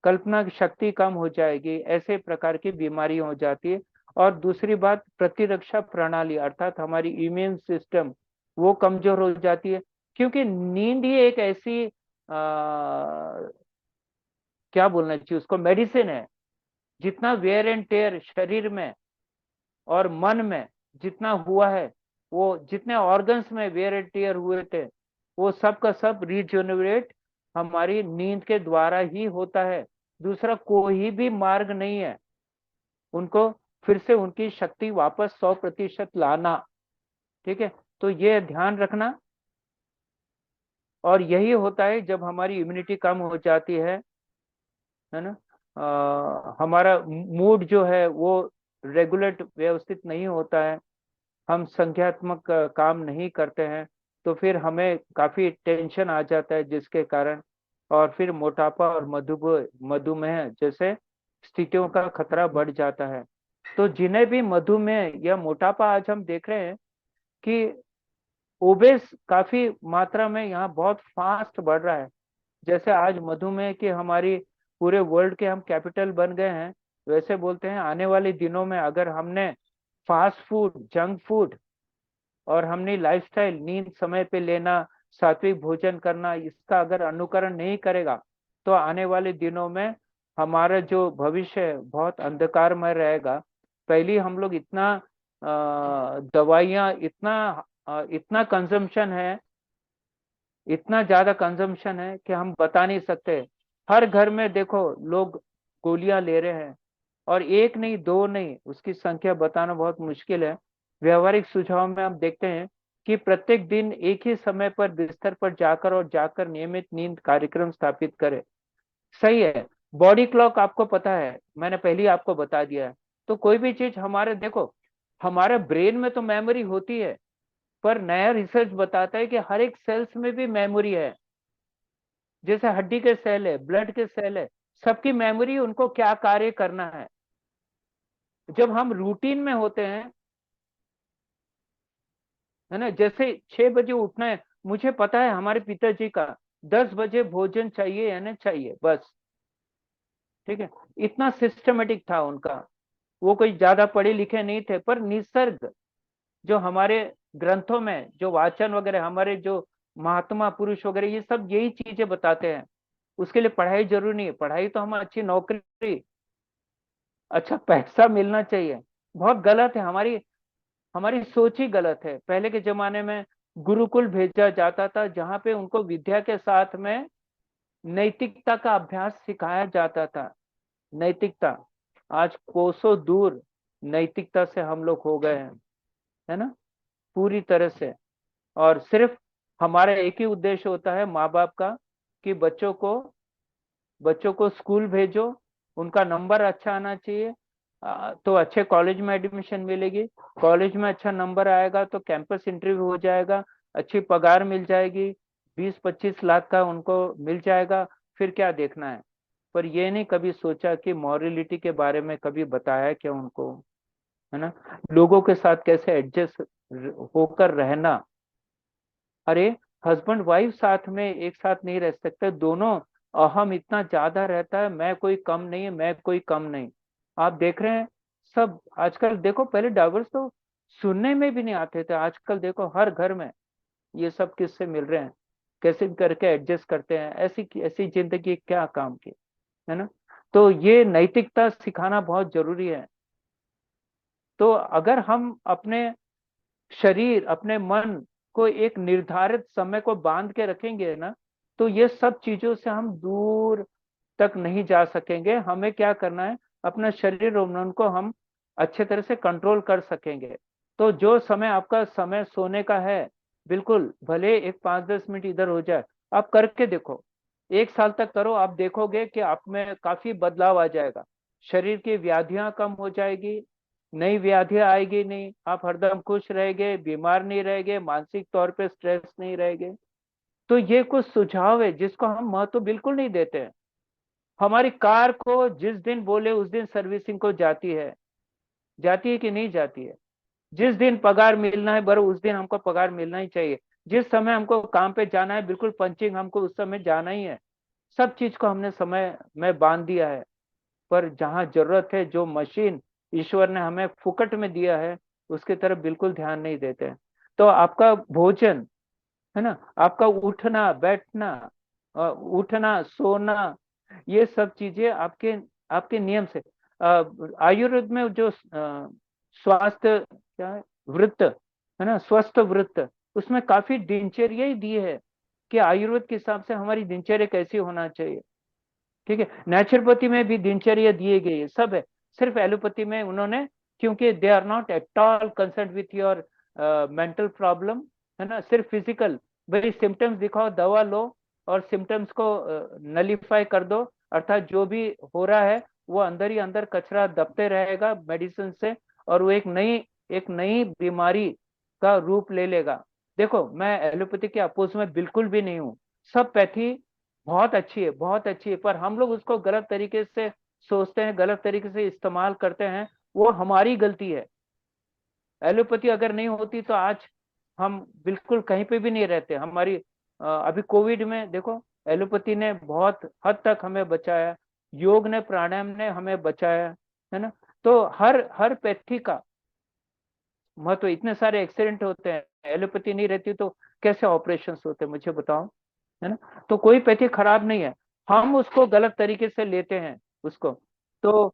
कल्पना की शक्ति कम हो जाएगी, ऐसे प्रकार की बीमारी हो जाती है। और दूसरी बात, प्रतिरक्षा प्रणाली अर्थात हमारी इम्यून सिस्टम वो कमजोर हो जाती है, क्योंकि नींद ही एक ऐसी क्या बोलना चाहिए उसको, मेडिसिन है। जितना वेयर एंड टेयर शरीर में और मन में जितना हुआ है, वो जितने ऑर्गन्स में वेयर एंड टेयर हुए थे, वो सब का सब रिजेनरेट हमारी नींद के द्वारा ही होता है। दूसरा कोई भी मार्ग नहीं है उनको फिर से उनकी शक्ति वापस 100% लाना। ठीक है। तो ये ध्यान रखना। और यही होता है जब हमारी इम्यूनिटी कम हो जाती है ना, हमारा मूड जो है वो रेगुलेट व्यवस्थित नहीं होता है, हम संख्यात्मक काम नहीं करते हैं, तो फिर हमें काफी टेंशन आ जाता है, जिसके कारण और फिर मोटापा और मधुमेह जैसे स्थितियों का खतरा बढ़ जाता है। तो जिन्हें भी मधुमेह या मोटापा, आज हम देख रहे हैं कि ओबेस काफी मात्रा में यहाँ बहुत फास्ट बढ़ रहा है। जैसे आज मधुमेह की हमारी पूरे वर्ल्ड के हम कैपिटल बन गए हैं, वैसे बोलते हैं आने वाले दिनों में अगर हमने फास्ट फूड, जंक फूड और हमने लाइफस्टाइल, नींद समय पे लेना, सात्विक भोजन करना, इसका अगर अनुकरण नहीं करेगा तो आने वाले दिनों में हमारा जो भविष्य है बहुत अंधकारमय रहेगा। पहले हम लोग इतना दवाइयाँ, इतना कंजम्पशन है, इतना ज्यादा कंजम्पशन है कि हम बता नहीं सकते। हर घर में देखो लोग गोलियां ले रहे हैं, और एक नहीं, दो नहीं, उसकी संख्या बताना बहुत मुश्किल है। व्यवहारिक सुझाव में हम देखते हैं कि प्रत्येक दिन एक ही समय पर बिस्तर पर जाकर नियमित नींद कार्यक्रम स्थापित करें। सही है। बॉडी क्लॉक आपको पता है, मैंने पहले ही आपको बता दिया है। तो कोई भी चीज हमारे, देखो हमारे ब्रेन में तो मेमोरी होती है, पर नया रिसर्च बताता है कि हर एक सेल्स में भी मेमोरी है। जैसे हड्डी के सेल है, ब्लड के सेल है, सबकी मेमोरी, उनको क्या कार्य करना है। जब हम रूटीन में होते हैं, है ना, जैसे 6 बजे उठना है, मुझे पता है हमारे पिताजी का 10 बजे भोजन चाहिए या नहीं चाहिए, बस। ठीक है, इतना सिस्टमेटिक था उनका। वो कोई ज्यादा पढ़े लिखे नहीं थे, पर निसर्ग जो हमारे ग्रंथों में जो वाचन वगैरह, हमारे जो महात्मा पुरुष वगैरह, ये सब यही चीजें बताते हैं। उसके लिए पढ़ाई जरूरी नहीं है, पढ़ाई तो हम अच्छी नौकरी, अच्छा पैसा मिलना चाहिए, बहुत गलत है। हमारी हमारी सोच ही गलत है। पहले के जमाने में गुरुकुल भेजा जाता था, जहाँ पे उनको विद्या के साथ में नैतिकता का अभ्यास सिखाया जाता था। नैतिकता, आज कोसों दूर नैतिकता से हम लोग हो गए हैं, है ना, पूरी तरह से। और सिर्फ हमारा एक ही उद्देश्य होता है माँ बाप का, कि बच्चों को स्कूल भेजो, उनका नंबर अच्छा आना चाहिए, तो अच्छे कॉलेज में एडमिशन मिलेगी, कॉलेज में अच्छा नंबर आएगा तो कैंपस इंटरव्यू हो जाएगा, अच्छी पगार मिल जाएगी, 20-25 लाख का उनको मिल जाएगा। फिर क्या देखना है। पर ये नहीं कभी सोचा कि मॉरलिटी के बारे में कभी बताया क्या उनको, है ना, लोगों के साथ कैसे एडजस्ट होकर रहना। अरे, हस्बैंड वाइफ साथ में एक साथ नहीं रह सकते, दोनों अहम इतना ज्यादा रहता है, मैं कोई कम नहीं है, मैं कोई कम नहीं। आप देख रहे हैं सब आजकल, देखो पहले डाइवर्स तो सुनने में भी नहीं आते थे, आजकल देखो हर घर में ये सब किससे मिल रहे हैं, कैसे करके एडजस्ट करते हैं। ऐसी ऐसी जिंदगी क्या काम की, है ना। तो ये नैतिकता सिखाना बहुत जरूरी है। तो अगर हम अपने शरीर, अपने मन को एक निर्धारित समय को बांध के रखेंगे ना, तो ये सब चीजों से हम दूर तक नहीं जा सकेंगे। हमें क्या करना है, अपना शरीर और मन को हम अच्छे तरह से कंट्रोल कर सकेंगे। तो जो समय आपका समय सोने का है, बिल्कुल भले एक 5-10 मिनट इधर हो जाए, आप करके देखो, 1 साल तक करो, आप देखोगे कि आप में काफी बदलाव आ जाएगा। शरीर की व्याधियां कम हो जाएगी, नई व्याधियां आएगी नहीं, आप हरदम खुश रहेंगे, बीमार नहीं रहेंगे, मानसिक तौर पे स्ट्रेस नहीं रहेंगे। तो ये कुछ सुझाव है जिसको हम महत्व बिल्कुल नहीं देते हैं। हमारी कार को जिस दिन बोले उस दिन सर्विसिंग को जाती है कि नहीं जाती है। जिस दिन पगार मिलना है बरो उस दिन हमको पगार मिलना ही चाहिए। जिस समय हमको काम पे जाना है, बिल्कुल पंचिंग, हमको उस समय जाना ही है। सब चीज को हमने समय में बांध दिया है। पर जहाँ जरूरत है, जो मशीन ईश्वर ने हमें फुकट में दिया है, उसकी तरफ बिल्कुल ध्यान नहीं देते हैं। तो आपका भोजन, है ना, आपका उठना बैठना, उठना सोना, ये सब चीजें आपके आपके नियम से, आयुर्वेद में जो स्वास्थ्य क्या है, वृत्त, है ना, स्वस्थ वृत्त, उसमें काफी दिनचर्या ही दी है कि आयुर्वेद के हिसाब से हमारी दिनचर्या कैसी होना चाहिए। ठीक है, नेचुरोपैथी में भी दिनचर्या दिए गई है, सब है। सिर्फ एलोपैथी में उन्होंने, क्योंकि they are not at all concern with your mental problem, है ना, सिर्फ फिजिकल, भाई सिम्टम्स दिखाओ, दवा लो, और सिम्टम्स को नलीफाई कर दो, अर्थात जो भी हो रहा है वो अंदर ही अंदर कचरा दबते रहेगा मेडिसिन से, और वो एक नई बीमारी का रूप ले लेगा। देखो मैं एलोपैथी के अपोज में बिल्कुल भी नहीं हूँ, सब पैथी बहुत अच्छी है, बहुत अच्छी है, पर हम लोग उसको गलत तरीके से सोचते हैं, गलत तरीके से इस्तेमाल करते हैं, वो हमारी गलती है। एलोपैथी अगर नहीं होती तो आज हम बिल्कुल कहीं पे भी नहीं रहते। हमारी अभी कोविड में देखो, एलोपैथी ने बहुत हद तक हमें बचाया। योग ने, प्राणायाम ने हमें बचाया, है ना। तो हर हर पैथी का महत्व, इतने सारे एक्सीडेंट होते हैं, एलोपैथी नहीं रहती तो कैसे ऑपरेशन होते हैं, मुझे बताओ, है ना। तो कोई पैथी खराब नहीं है, हम उसको गलत तरीके से लेते हैं उसको। तो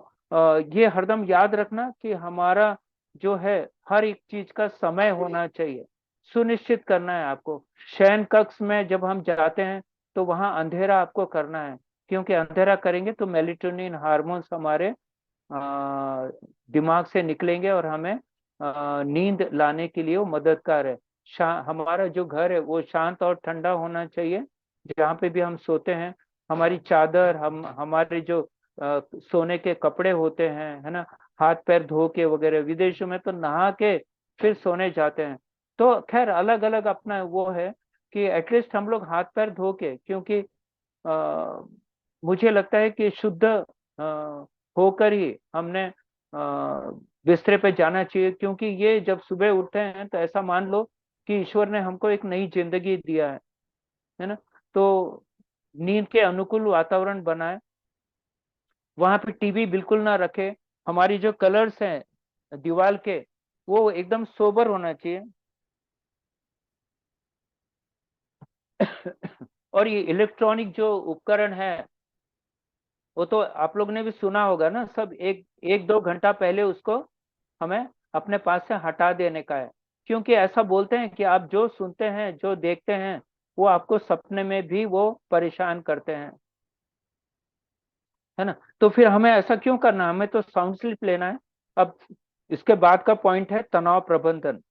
ये हरदम याद रखना कि हमारा जो है हर एक चीज का समय होना चाहिए, सुनिश्चित करना है आपको। शयन कक्ष में जब हम जाते हैं तो वहां अंधेरा आपको करना है, क्योंकि अंधेरा करेंगे तो मेलेटोनिन हार्मोन्स हमारे दिमाग से निकलेंगे और हमें नींद लाने के लिए वो मददगार है। हमारा जो घर है वो शांत और ठंडा होना चाहिए, जहाँ पे भी हम सोते हैं। हमारी चादर, हमारे जो सोने के कपड़े होते हैं, है ना, हाथ पैर धो के वगैरह, विदेशों में तो नहा के फिर सोने जाते हैं। तो खैर अलग अलग अपना वो है कि एटलीस्ट हम लोग हाथ पैर धो के, क्योंकि अ, मुझे लगता है कि शुद्ध होकर ही हमने बिस्तरे पे जाना चाहिए, क्योंकि ये जब सुबह उठते हैं तो ऐसा मान लो कि ईश्वर ने हमको एक नई जिंदगी दिया है ना। तो नींद के अनुकूल वातावरण बनाए, वहां पे टीवी बिल्कुल ना रखे, हमारी जो कलर्स हैं दीवार के वो एकदम सोबर होना चाहिए। और ये इलेक्ट्रॉनिक जो उपकरण है वो तो आप लोग ने भी सुना होगा ना, सब एक एक दो घंटा पहले उसको हमें अपने पास से हटा देने का है। क्योंकि ऐसा बोलते हैं कि आप जो सुनते हैं, जो देखते हैं, वो आपको सपने में भी वो परेशान करते हैं, है ना। तो फिर हमें ऐसा क्यों करना है, हमें तो साउंड स्लीप लेना है। अब इसके बाद का पॉइंट है तनाव प्रबंधन।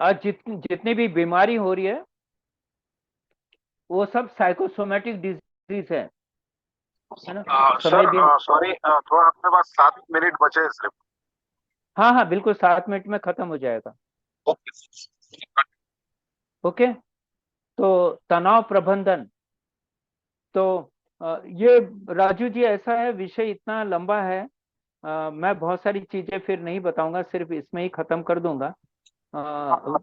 आज जितनी भी बीमारी हो रही है वो सब साइकोसोमेटिक डिजीज है ना। समय सर भी, सॉरी, थोड़ा अपने पास 7 मिनट बचे हैं सिर्फ। हाँ हाँ बिल्कुल, 7 मिनट में खत्म हो जाएगा। ओके। ओके। तो तनाव प्रबंधन, तो ये राजू जी ऐसा है, विषय इतना लंबा है, मैं बहुत सारी चीजें फिर नहीं बताऊंगा, सिर्फ इसमें ही खत्म कर दूंगा।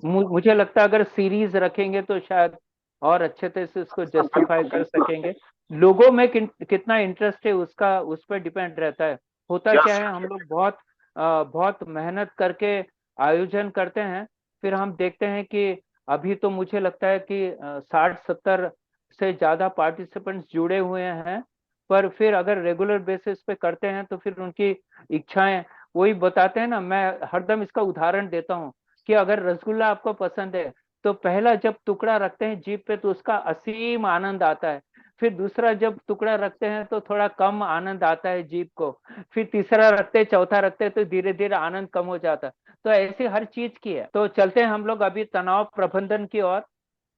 मुझे लगता है अगर सीरीज रखेंगे तो शायद और अच्छे तरह से उसको जस्टिफाई कर सकेंगे। लोगों में कितना इंटरेस्ट है उसका, उस पर डिपेंड रहता है। होता क्या यस। है, हम लोग बहुत मेहनत करके आयोजन करते हैं, फिर हम देखते हैं कि अभी तो मुझे लगता है कि 60-70 से ज्यादा पार्टिसिपेंट्स जुड़े हुए हैं। पर फिर अगर रेगुलर बेसिस पे करते हैं तो फिर उनकी इच्छाएं, वही बताते हैं ना, मैं हरदम इसका उदाहरण देता हूँ कि अगर रसगुल्ला आपको पसंद है तो पहला जब टुकड़ा रखते हैं जीभ पे तो उसका असीम आनंद आता है, फिर दूसरा जब टुकड़ा रखते हैं तो थोड़ा कम आनंद आता है जीभ को, फिर तीसरा रखते हैं, चौथा रखते हैं तो धीरे धीरे आनंद कम हो जाता है। तो ऐसी हर चीज की है। तो चलते हैं हम लोग अभी तनाव प्रबंधन की ओर,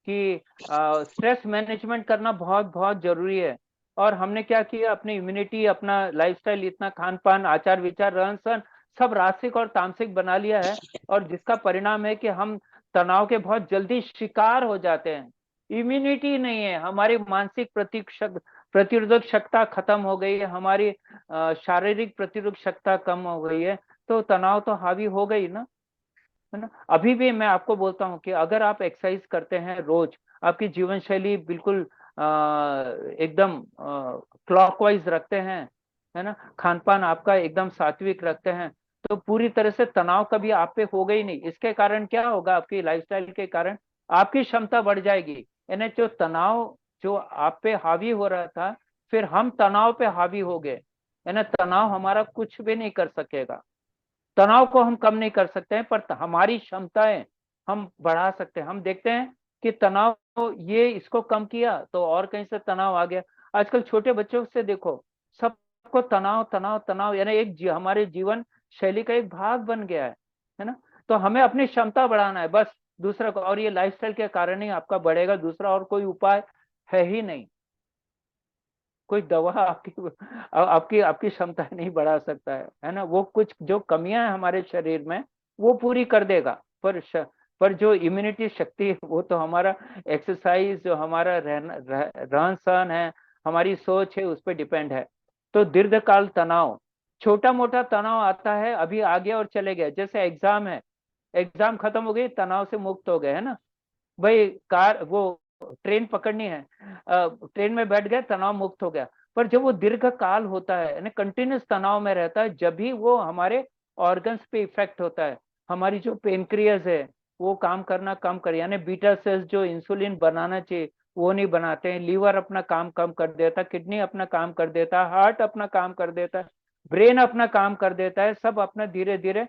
कि स्ट्रेस मैनेजमेंट करना बहुत बहुत जरूरी है। और हमने क्या किया, अपनी इम्यूनिटी, अपना लाइफस्टाइल, इतना खान पान, आचार विचार, रहन सहन सब रासिक और तामसिक बना लिया है, और जिसका परिणाम है कि हम तनाव के बहुत जल्दी शिकार हो जाते हैं। इम्यूनिटी नहीं है हमारी, मानसिक प्रतिरोधक क्षमता खत्म हो गई है हमारी, शारीरिक प्रतिरोधक क्षमता कम हो गई है, तो तनाव तो हावी हो गई ना, है ना। अभी भी मैं आपको बोलता हूँ कि अगर आप एक्सरसाइज करते हैं रोज, आपकी जीवन शैली बिल्कुल एकदम क्लॉकवाइज रखते हैं, है ना, खान पान आपका एकदम सात्विक रखते हैं, तो पूरी तरह से तनाव कभी आप पे होगा ही नहीं। इसके कारण क्या होगा, आपकी लाइफस्टाइल के कारण आपकी क्षमता बढ़ जाएगी, यानी जो तनाव जो आप पे हावी हो रहा था, फिर हम तनाव पे हावी हो गए, यानी तनाव हमारा कुछ भी नहीं कर सकेगा। तनाव को हम कम नहीं कर सकते हैं, पर हमारी क्षमताएं हम बढ़ा सकते हैं। हम देखते हैं कि तनाव, ये इसको कम किया तो और कहीं से तनाव आ गया। आजकल छोटे बच्चों से देखो, सबको तनाव तनाव तनाव, यानी हमारे जीवन शैली का एक भाग बन गया है ना। तो हमें अपनी क्षमता बढ़ाना है बस, दूसरा को, और ये लाइफस्टाइल के कारण ही आपका बढ़ेगा, दूसरा और कोई उपाय है ही नहीं। कोई दवा आपकी आपकी आपकी क्षमता नहीं बढ़ा सकता है ना। वो कुछ जो कमियां हैं हमारे शरीर में वो पूरी कर देगा, पर जो इम्यूनिटी शक्ति है, वो तो हमारा एक्सरसाइज, जो हमारा रहन सहन है, हमारी सोच है, उस पर डिपेंड है। तो दीर्घकाल तनाव, छोटा मोटा तनाव आता है, अभी आ गया और चले गया, जैसे एग्जाम है, एग्जाम खत्म हो गई, तनाव से मुक्त हो गए, है ना। भाई कार वो ट्रेन पकड़नी है, ट्रेन में बैठ गए, तनाव मुक्त हो गया। पर जब वो दीर्घ काल होता है, यानी कंटिन्यूस तनाव में रहता है, जब भी वो हमारे ऑर्गन्स पे इफेक्ट होता है। हमारी जो पेनक्रियाज है वो काम करना कम कर, यानी बीटा सेल्स जो इंसुलिन बनाना चाहिए वो नहीं बनाते हैं, लीवर अपना काम कम कर देता है, किडनी अपना काम कर देता है, हार्ट अपना काम कर देता है, ब्रेन अपना काम कर देता है, सब अपना धीरे धीरे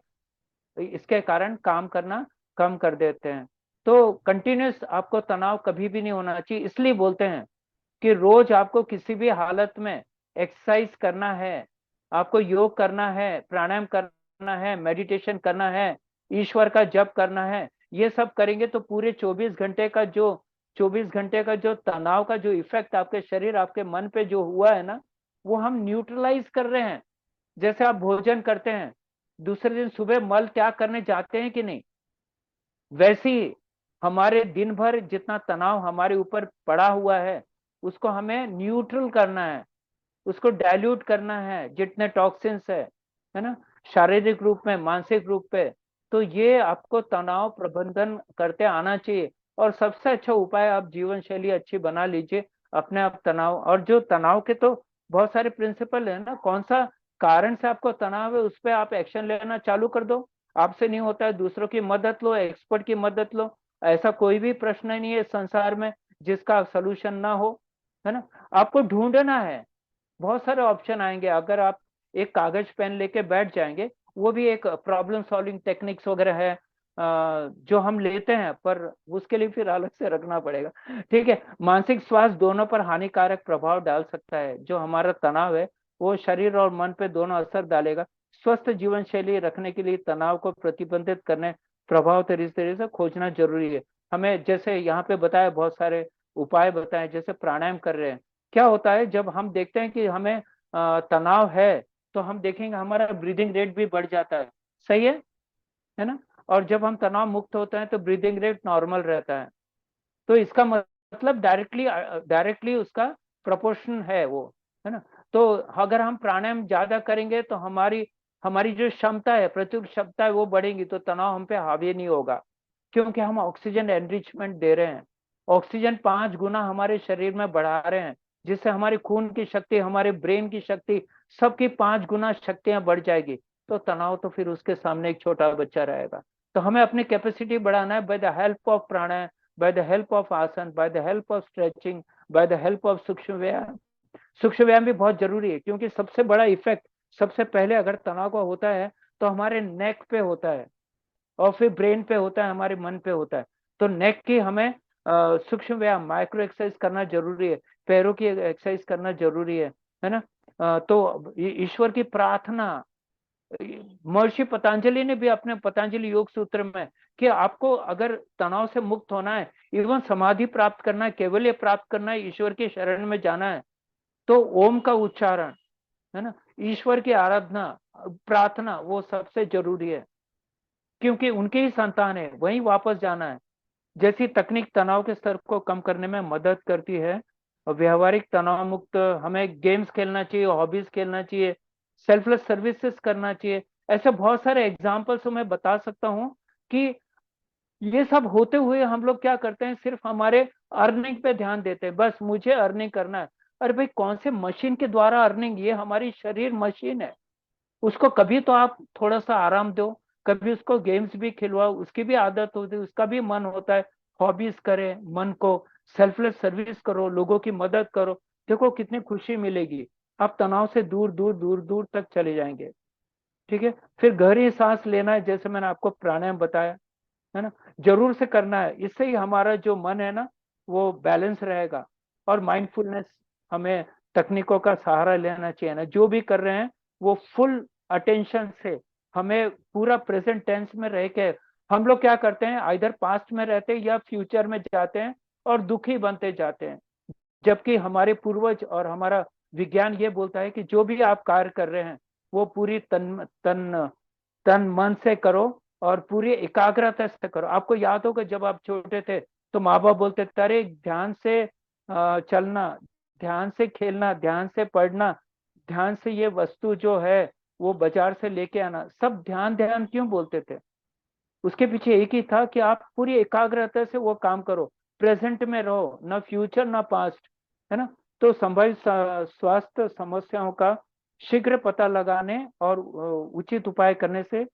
इसके कारण काम करना कम कर देते हैं। तो कंटिन्यूस आपको तनाव कभी भी नहीं होना चाहिए। इसलिए बोलते हैं कि रोज आपको किसी भी हालत में एक्सरसाइज करना है, आपको योग करना है, प्राणायाम करना है, मेडिटेशन करना है, ईश्वर का जप करना है। ये सब करेंगे तो पूरे 24 घंटे का जो तनाव का जो इफेक्ट आपके शरीर आपके मन पे जो हुआ है ना, वो हम न्यूट्रलाइज कर रहे हैं। जैसे आप भोजन करते हैं, दूसरे दिन सुबह मल त्याग करने जाते हैं कि नहीं, वैसे ही हमारे दिन भर जितना तनाव हमारे ऊपर पड़ा हुआ है उसको हमें न्यूट्रल करना है, उसको डाइल्यूट करना है, जितने टॉक्सिन्स है ना, शारीरिक रूप में, मानसिक रूप पे। तो ये आपको तनाव प्रबंधन करते आना चाहिए। और सबसे अच्छा उपाय, आप जीवन शैली अच्छी बना लीजिए, अपने आप तनाव, और जो तनाव के तो बहुत सारे प्रिंसिपल है ना, कौन सा कारण से आपको तनाव है उस पर आप एक्शन लेना चालू कर दो। आपसे नहीं होता है, दूसरों की मदद लो, एक्सपर्ट की मदद लो। ऐसा कोई भी प्रश्न नहीं है संसार में जिसका सोल्यूशन ना हो, है ना। आपको ढूंढना है, बहुत सारे ऑप्शन आएंगे। अगर आप एक कागज पेन लेके बैठ जाएंगे, वो भी एक प्रॉब्लम सॉल्विंग टेक्निक्स वगैरह है जो हम लेते हैं, पर उसके लिए फिर अलग से रखना पड़ेगा। ठीक है, मानसिक स्वास्थ्य दोनों पर हानिकारक प्रभाव डाल सकता है। जो हमारा तनाव है वो शरीर और मन पे दोनों असर डालेगा। स्वस्थ जीवन शैली रखने के लिए तनाव को प्रतिबंधित करने प्रभाव तरीके से खोजना जरूरी है। हमें जैसे यहाँ पे बताया, बहुत सारे उपाय बताए, जैसे प्राणायाम कर रहे हैं। क्या होता है जब हम देखते हैं कि हमें तनाव है, तो हम देखेंगे हमारा ब्रीदिंग रेट भी बढ़ जाता है। सही है ना। और जब हम तनाव मुक्त होते हैं तो ब्रीदिंग रेट नॉर्मल रहता है। तो इसका मतलब डायरेक्टली डायरेक्टली उसका प्रोपोर्शन है वो, है ना। तो अगर हम प्राणायाम ज्यादा करेंगे तो हमारी हमारी जो क्षमता है, प्रचुर क्षमता है, वो बढ़ेगी, तो तनाव हम पे हावी नहीं होगा, क्योंकि हम ऑक्सीजन एनरिचमेंट दे रहे हैं। ऑक्सीजन 5 गुना हमारे शरीर में बढ़ा रहे हैं, जिससे हमारी खून की शक्ति, हमारे ब्रेन की शक्ति, सबकी 5 गुना शक्तियां बढ़ जाएगी। तो तनाव तो फिर उसके सामने एक छोटा बच्चा रहेगा। तो हमें अपनी कैपेसिटी बढ़ाना है by the help of pranayama, by the help of आसन, by the help of stretching, by the help of सूक्ष्म व्यायाम। सूक्ष्म व्यायाम भी बहुत जरूरी है, क्योंकि सबसे बड़ा इफेक्ट सबसे पहले अगर तनाव का होता है तो हमारे नेक पे होता है, और फिर ब्रेन पे होता है, हमारे मन पे होता है। तो नेक की हमें सूक्ष्म व्यायाम, माइक्रो एक्सरसाइज करना जरूरी है, पैरों की एक्सरसाइज करना जरूरी है ना। तो ईश्वर की प्रार्थना, महर्षि पतंजलि ने भी अपने पतंजलि योग सूत्र में, कि आपको अगर तनाव से मुक्त होना है, इवन समाधि प्राप्त करना है, केवल्य प्राप्त करना है, ईश्वर के शरण में जाना है, तो ओम का उच्चारण, है ना, ईश्वर की आराधना, प्रार्थना, वो सबसे जरूरी है, क्योंकि उनके ही संतान है, वहीं वापस जाना है। जैसी तकनीक तनाव के स्तर को कम करने में मदद करती है, और व्यवहारिक तनाव मुक्त हमें गेम्स खेलना चाहिए, हॉबीज खेलना चाहिए, सेल्फलेस सर्विसेज करना चाहिए। ऐसे बहुत सारे एग्जाम्पल्स मैं बता सकता हूँ कि ये सब होते हुए हम लोग क्या करते हैं, सिर्फ हमारे अर्निंग पे ध्यान देते हैं, बस मुझे अर्निंग करना है। अरे भाई, कौन से मशीन के द्वारा अर्निंग, ये हमारी शरीर मशीन है, उसको कभी तो आप थोड़ा सा आराम दो, कभी उसको गेम्स भी खिलवाओ, उसकी भी आदत होती है, उसका भी मन होता है। हॉबीज करें, मन को सेल्फलेस सर्विस करो, लोगों की मदद करो, देखो कितनी खुशी मिलेगी। आप तनाव से दूर दूर दूर दूर तक चले जाएंगे। ठीक है, फिर गहरी सांस लेना है, जैसे मैंने आपको प्राणायाम बताया, है ना, जरूर से करना है। इससे ही हमारा जो मन है ना, वो बैलेंस रहेगा। और माइंडफुलनेस, हमें तकनीकों का सहारा लेना चाहिए ना, जो भी कर रहे हैं वो फुल अटेंशन से, हमें पूरा प्रेजेंट टेंस में रह के। हम लोग क्या करते हैं, इधर पास्ट में रहते हैं या फ्यूचर में जाते हैं, और दुखी बनते जाते हैं। जबकि हमारे पूर्वज और हमारा विज्ञान ये बोलता है कि जो भी आप कार्य कर रहे हैं वो पूरी तन तन तन मन से करो, और पूरी एकाग्रता से करो। आपको याद होगा जब आप छोटे थे तो माँ बाप बोलते थे, अरे ध्यान से चलना, ध्यान से खेलना, ध्यान से पढ़ना, ध्यान से ये वस्तु जो है वो बाजार से लेके आना। सब ध्यान ध्यान क्यों बोलते थे, उसके पीछे एक ही था कि आप पूरी एकाग्रता से वो काम करो, प्रेजेंट में रहो, ना फ्यूचर ना पास्ट, है ना। तो संभावित स्वास्थ्य समस्याओं का शीघ्र पता लगाने और उचित उपाय करने से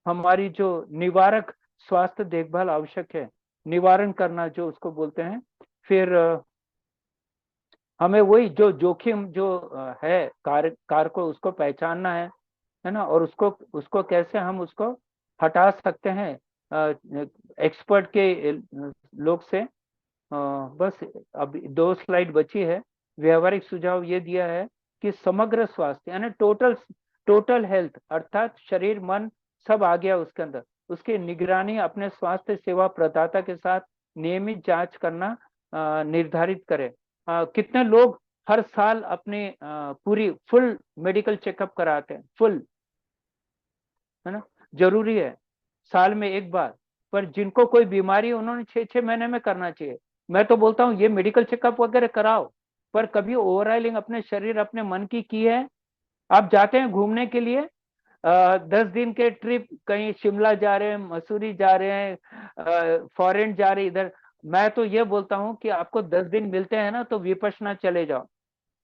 हमारी जो निवारक स्वास्थ्य देखभाल आवश्यक है, निवारण करना जो उसको बोलते हैं। फिर हमें वही जो जोखिम जो है कार को उसको पहचानना है ना, और उसको उसको कैसे हम उसको हटा सकते हैं एक्सपर्ट के लोग से। बस अब 2 स्लाइड बची है। व्यवहारिक सुझाव ये दिया है कि समग्र स्वास्थ्य यानी टोटल टोटल हेल्थ, अर्थात शरीर मन सब आ गया उसके अंदर, उसकी निगरानी अपने स्वास्थ्य सेवा प्रदाता के साथ नियमित जांच करना निर्धारित करें। कितने लोग हर साल अपने पूरी फुल मेडिकल चेकअप कराते हैं, फुल, है ना, जरूरी है साल में एक बार। पर जिनको कोई बीमारी है उन्होंने 6-6 महीने में करना चाहिए। मैं तो बोलता हूँ ये मेडिकल चेकअप वगैरह कराओ, पर कभी ओवरऑलिंग अपने शरीर अपने मन की है? आप जाते हैं घूमने के लिए 10 दिन के ट्रिप, कहीं शिमला जा रहे हैं, मसूरी जा रहे हैं, फॉरेन जा रहे हैं इधर, मैं तो ये बोलता हूँ कि आपको 10 दिन मिलते हैं ना, तो विपश्यना चले जाओ।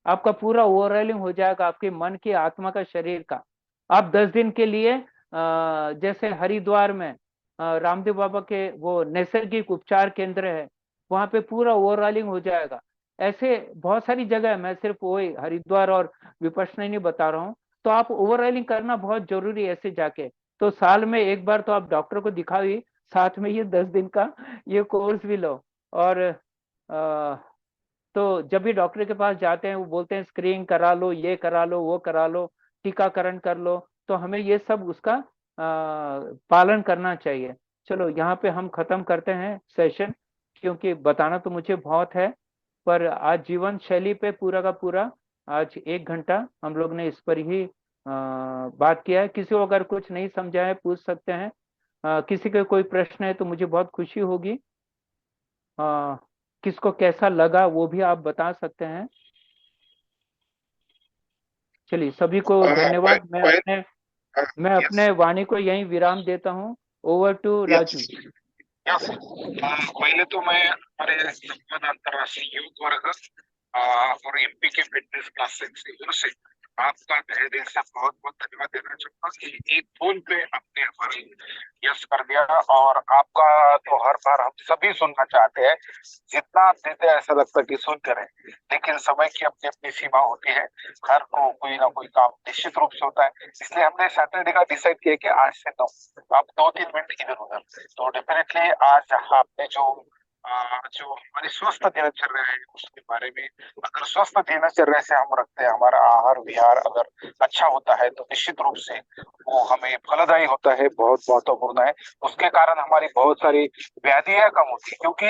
आपका पूरा ओवरऑलिंग हो जाएगा, आपके मन की, आत्मा का, शरीर का। आप 10 दिन के लिए जैसे हरिद्वार में रामदेव बाबा के वो नैसर्गिक उपचार केंद्र है, वहां पे पूरा ओवरऑलिंग हो जाएगा। ऐसे बहुत सारी जगह है, मैं सिर्फ वही हरिद्वार और विपश्यना ही नहीं बता रहा हूँ। तो आप ओवरऑलिंग करना बहुत जरूरी है ऐसे जाके। तो साल में एक बार तो आप डॉक्टर को दिखाओ ही, साथ में ये 10 दिन का ये कोर्स भी लो। और तो जब भी डॉक्टर के पास जाते हैं वो बोलते हैं स्क्रीनिंग करा लो, ये करा लो, वो करा लो, टीकाकरण कर लो, तो हमें ये सब उसका पालन करना चाहिए। चलो यहाँ पे हम खत्म करते हैं सेशन, क्योंकि बताना तो मुझे बहुत है, पर आज जीवन शैली पे पूरा का पूरा आज 1 घंटा हम लोग ने इस पर ही बात किया है। किसी को अगर कुछ नहीं समझा है पूछ सकते हैं। किसी के कोई प्रश्न है तो मुझे बहुत खुशी होगी। किसको कैसा लगा वो भी आप बता सकते हैं। चलिए सभी को धन्यवाद। पहले मैं यस अपने वाणी को यहीं विराम देता हूँ। Over to yes Raju. Yes पहले तो मैं हमारे संपद अंतर्राष्ट्रीय योग वर्ग और एमपी के फिटनेस क्लासेस से आपका तहे दिल से बहुत बहुत धन्यवाद देना चाहूंगा कि एक फोन पे आपने हमारी यस कर दिया। और आपका तो हर बार हम सभी सुनना चाहते हैं, जितना आप देते हैं ऐसा लगता है कि सुनते रहे, लेकिन समय की अपनी अपनी सीमा होती है। हर को कोई ना कोई काम निश्चित रूप से होता है, इसलिए हमने सैटरडे का डिसाइड किया कि आज से तो आप 2-3 मिनट इधर उधर। तो डेफिनेटली आज आपने जो हमारी स्वस्थ दिनचर्या है उसके बारे में, अगर स्वस्थ दिनचर्या से हम रखते हैं, हमारा आहार विहार अगर अच्छा होता है तो निश्चित रूप से वो हमें फलदायी होता है, बहुत महत्वपूर्ण है। उसके कारण हमारी बहुत सारी व्याधियां कम होती है, क्योंकि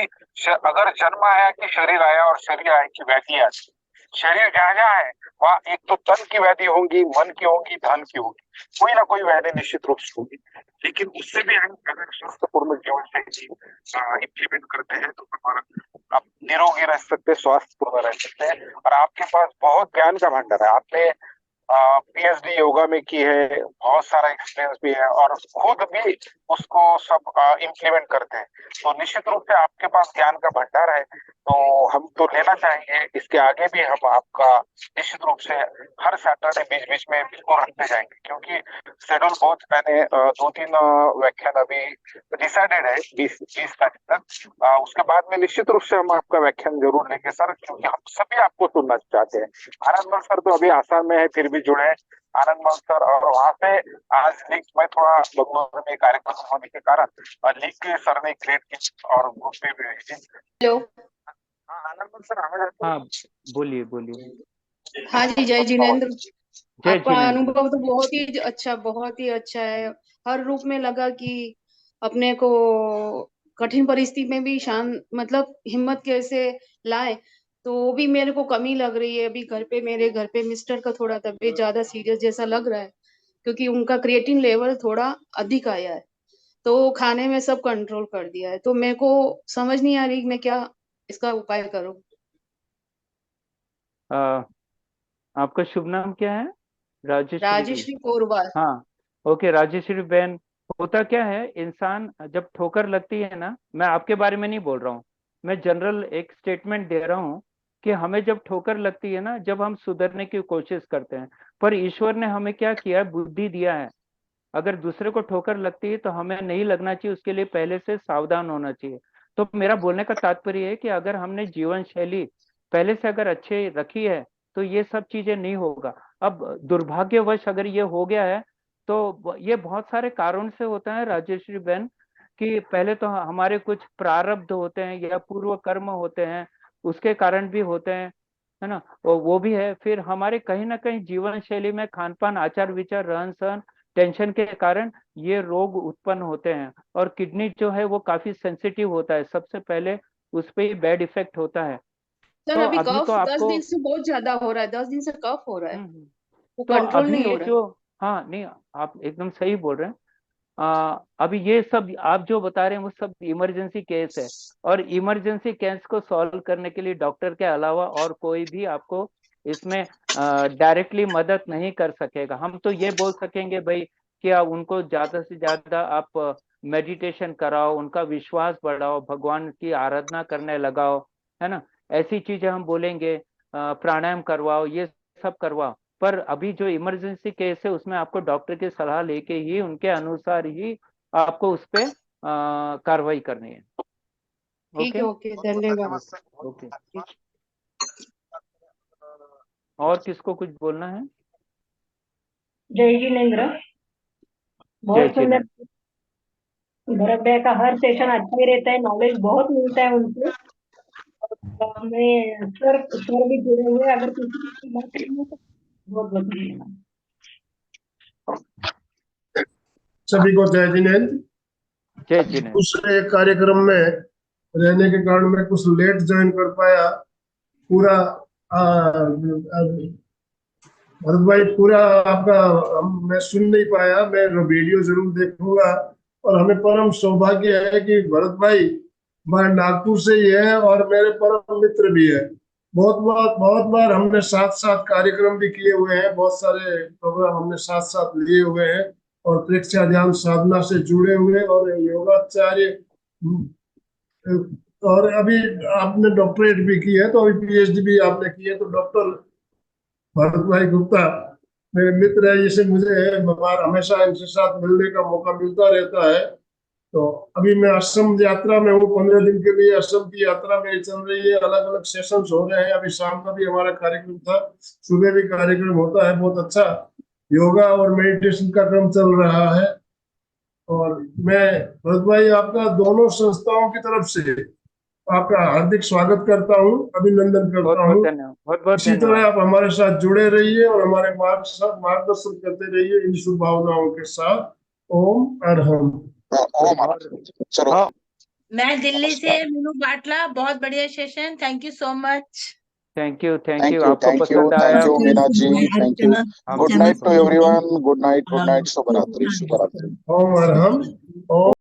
अगर जन्म आया कि शरीर आया और शरीर आया कि व्याधि आती। शरीर जहाँ जहाँ है वहाँ एक तो तन की व्याधि होंगी, मन की होंगी, धन की होगी, कोई ना कोई व्याधि निश्चित रूप से होगी। लेकिन उससे भी हम अगर स्वस्थपूर्ण जीवन शैली इम्प्लीमेंट करते हैं तो हमारा आप निरोगी रह सकते हैं, स्वास्थ्यपूर्ण रह सकते हैं। और आपके पास बहुत ज्ञान का भंडार है, आपने पीएचडी योगा में की है, बहुत सारा एक्सपीरियंस भी है और खुद भी उसको सब इम्प्लीमेंट करते हैं। तो निश्चित रूप से आपके पास ज्ञान का भंडार है, तो हम तो लेना चाहेंगे। इसके आगे भी हम आपका निश्चित रूप से हर सैटरडे बीच बीच में बिल्कुल रखते जाएंगे, क्योंकि शेड्यूल बहुत मैंने 2-3 व्याख्यान अभी डिसाइडेड है 20 तारीख तक। उसके बाद में निश्चित रूप से हम आपका व्याख्यान जरूर लेंगे सर, क्योंकि हम सभी आपको सुनना चाहते हैं। आनंद मान सर तो अभी आसाम में है, फिर भी जुड़े हैं आनंद मान सर। और वहां से आज लिंक मैं थोड़ा बंगलुरु में कार्यक्रम होने के कारण लिंक के सर ने क्रिएट की और ग्रुप पे भी भेजी। हेलो। हाँ आनंद मान सर आवाज आती हाँ बोलिए बोलिए। है? हाँ जी, जय जिनेन्द्र। जय आपका जिनेन्द्र। अनुभव तो बहुत ही अच्छा है। हर रूप में लगा कि अपने को कठिन परिस्थिति में भी शांत, मतलब हिम्मत कैसे लाए। तो वो भी मेरे को कमी लग रही है। अभी मेरे घर पे मिस्टर का थोड़ा तबीयत ज्यादा सीरियस जैसा लग रहा है, क्योंकि उनका क्रिएटिन लेवल थोड़ा अधिक आया है। तो खाने में सब कंट्रोल कर दिया है। तो मेरे को समझ नहीं आ रही मैं क्या इसका उपाय करूं। अ, आपका शुभ नाम क्या है? राजेश्वरी जी। राजेश्वरी कोरवाल। हाँ, ओके राजेश्वरी बहन। होता क्या है, इंसान जब ठोकर लगती है ना, मैं आपके बारे में नहीं बोल रहा हूँ, मैं जनरल एक स्टेटमेंट दे रहा हूँ। कि हमें जब ठोकर लगती है ना, जब हम सुधरने की कोशिश करते हैं, पर ईश्वर ने हमें क्या किया है, बुद्धि दिया है। अगर दूसरे को ठोकर लगती है तो हमें नहीं लगना चाहिए, उसके लिए पहले से सावधान होना चाहिए। तो मेरा बोलने का तात्पर्य है कि अगर हमने जीवन शैली पहले से अगर अच्छे रखी है तो ये सब चीजें नहीं होगा। अब दुर्भाग्यवश अगर ये हो गया है तो ये बहुत सारे कारण से होता है राजेश्वरी बहन, कि पहले तो हमारे कुछ प्रारब्ध होते हैं या पूर्व कर्म होते हैं, उसके कारण भी होते हैं, है ना, वो भी है। फिर हमारे कहीं ना कहीं जीवन शैली में खान पान, आचार विचार, रहन सहन, टेंशन के कारण ये रोग उत्पन्न होते हैं। और किडनी जो है वो काफी सेंसिटिव होता है, सबसे पहले उस पर ही बैड इफेक्ट होता है। सर तो अभी अभी तो कफ 10 आपको दिन से बहुत ज्यादा हो रहा है, 10 दिन से कफ हो रहा है, हम्म, हम्म। वो तो कंट्रोल अभी नहीं हो ये रहा है। जो, हाँ नहीं, आप एकदम सही बोल रहे हैं। अभी ये सब आप जो बता रहे हैं वो सब इमरजेंसी केस है, और इमरजेंसी केस को सॉल्व करने के लिए डॉक्टर के अलावा और कोई भी आपको इसमें डायरेक्टली मदद नहीं कर सकेगा। हम तो ये बोल सकेंगे भाई कि आप उनको ज्यादा से ज्यादा आप मेडिटेशन कराओ, उनका विश्वास बढ़ाओ, भगवान की आराधना करने लगाओ, है ना, ऐसी चीजें हम बोलेंगे। प्राणायाम करवाओ, ये सब करवाओ। पर अभी जो इमरजेंसी केस है उसमें आपको डॉक्टर की सलाह लेके ही, उनके अनुसार ही आपको उस पे कार्रवाई करनी है। ठीक ओके है, ओके, बहुत बहुत धन्यवाद। धन्यवाद सर, बहुत ओके। बहुत धन्यवाद। और किसको कुछ बोलना है? जय जिनेन्द्र। जय बहुत सुंदर। जिनेन्द्र। भरत भैया का हर सेशन अच्छा ही रहता है, नॉलेज बहुत मिलता है उनसे। और हमें सर भी जुड़े हुए हैं, अगर किसी की बात करनी हो तो बहुत बहुत धन्यवाद। सभी को जय जिनेन्द्र। जय जिनेन्द्र। दूसरे कार्यक्रम में रहने के कारण मैं कुछ लेट ज्वाइन कर पाया। पूरा भरत भाई पूरा आपका मैं सुन नहीं पाया, मैं वीडियो जरूर देखूंगा। और हमें परम सौभाग्य है कि भरत भाई हमारे नागपुर से ही है और मेरे परम मित्र भी है। बहुत बार हमने साथ साथ कार्यक्रम भी किए हुए हैं, बहुत सारे प्रोग्राम हमने साथ साथ लिए हुए हैं और प्रेक्षा ध्यान साधना से जुड़े हुए और योगाचार्य। और अभी आपने डॉक्टरेट भी की है, तो अभी पीएचडी भी आपने की है, तो डॉक्टर भरत भाई गुप्ता मेरे मित्र है। इसे मुझे हमेशा इनके साथ मिलने का मौका मिलता रहता है। तो अभी मैं आश्रम यात्रा में हूँ, 15 दिन के लिए आश्रम की यात्रा मेरी चल रही है। अलग अलग सेशंस हो रहे हैं। अभी शाम का भी हमारा कार्यक्रम था, सुबह भी कार्यक्रम होता है। बहुत अच्छा योगा और मेडिटेशन का क्रम चल रहा है। और मैं भरत भाई आपका दोनों संस्थाओं की तरफ से आपका हार्दिक स्वागत करता हूँ, अभिनंदन बहुत करता बहुत हूँ। धन्यवाद, बहुत बहुत इसी तरह धन्यवाद। आप हमारे साथ जुड़े रहिए और हमारे मार्गदर्शन करते रहिए इन शुभ भावनाओं के साथ। ओम अरहम। चलो, हाँ, मैं दिल्ली से मीनू बाटला। बहुत बढ़िया session, thank you so much. Thank you, thank thank you. You, आपको थैंक यू, पसंद थैंक आया? You Meena ji, thank you. हाँ, good night to everyone, good night, शुभ रात्रि, शुभ रात्रि। ओम अरहम। ओम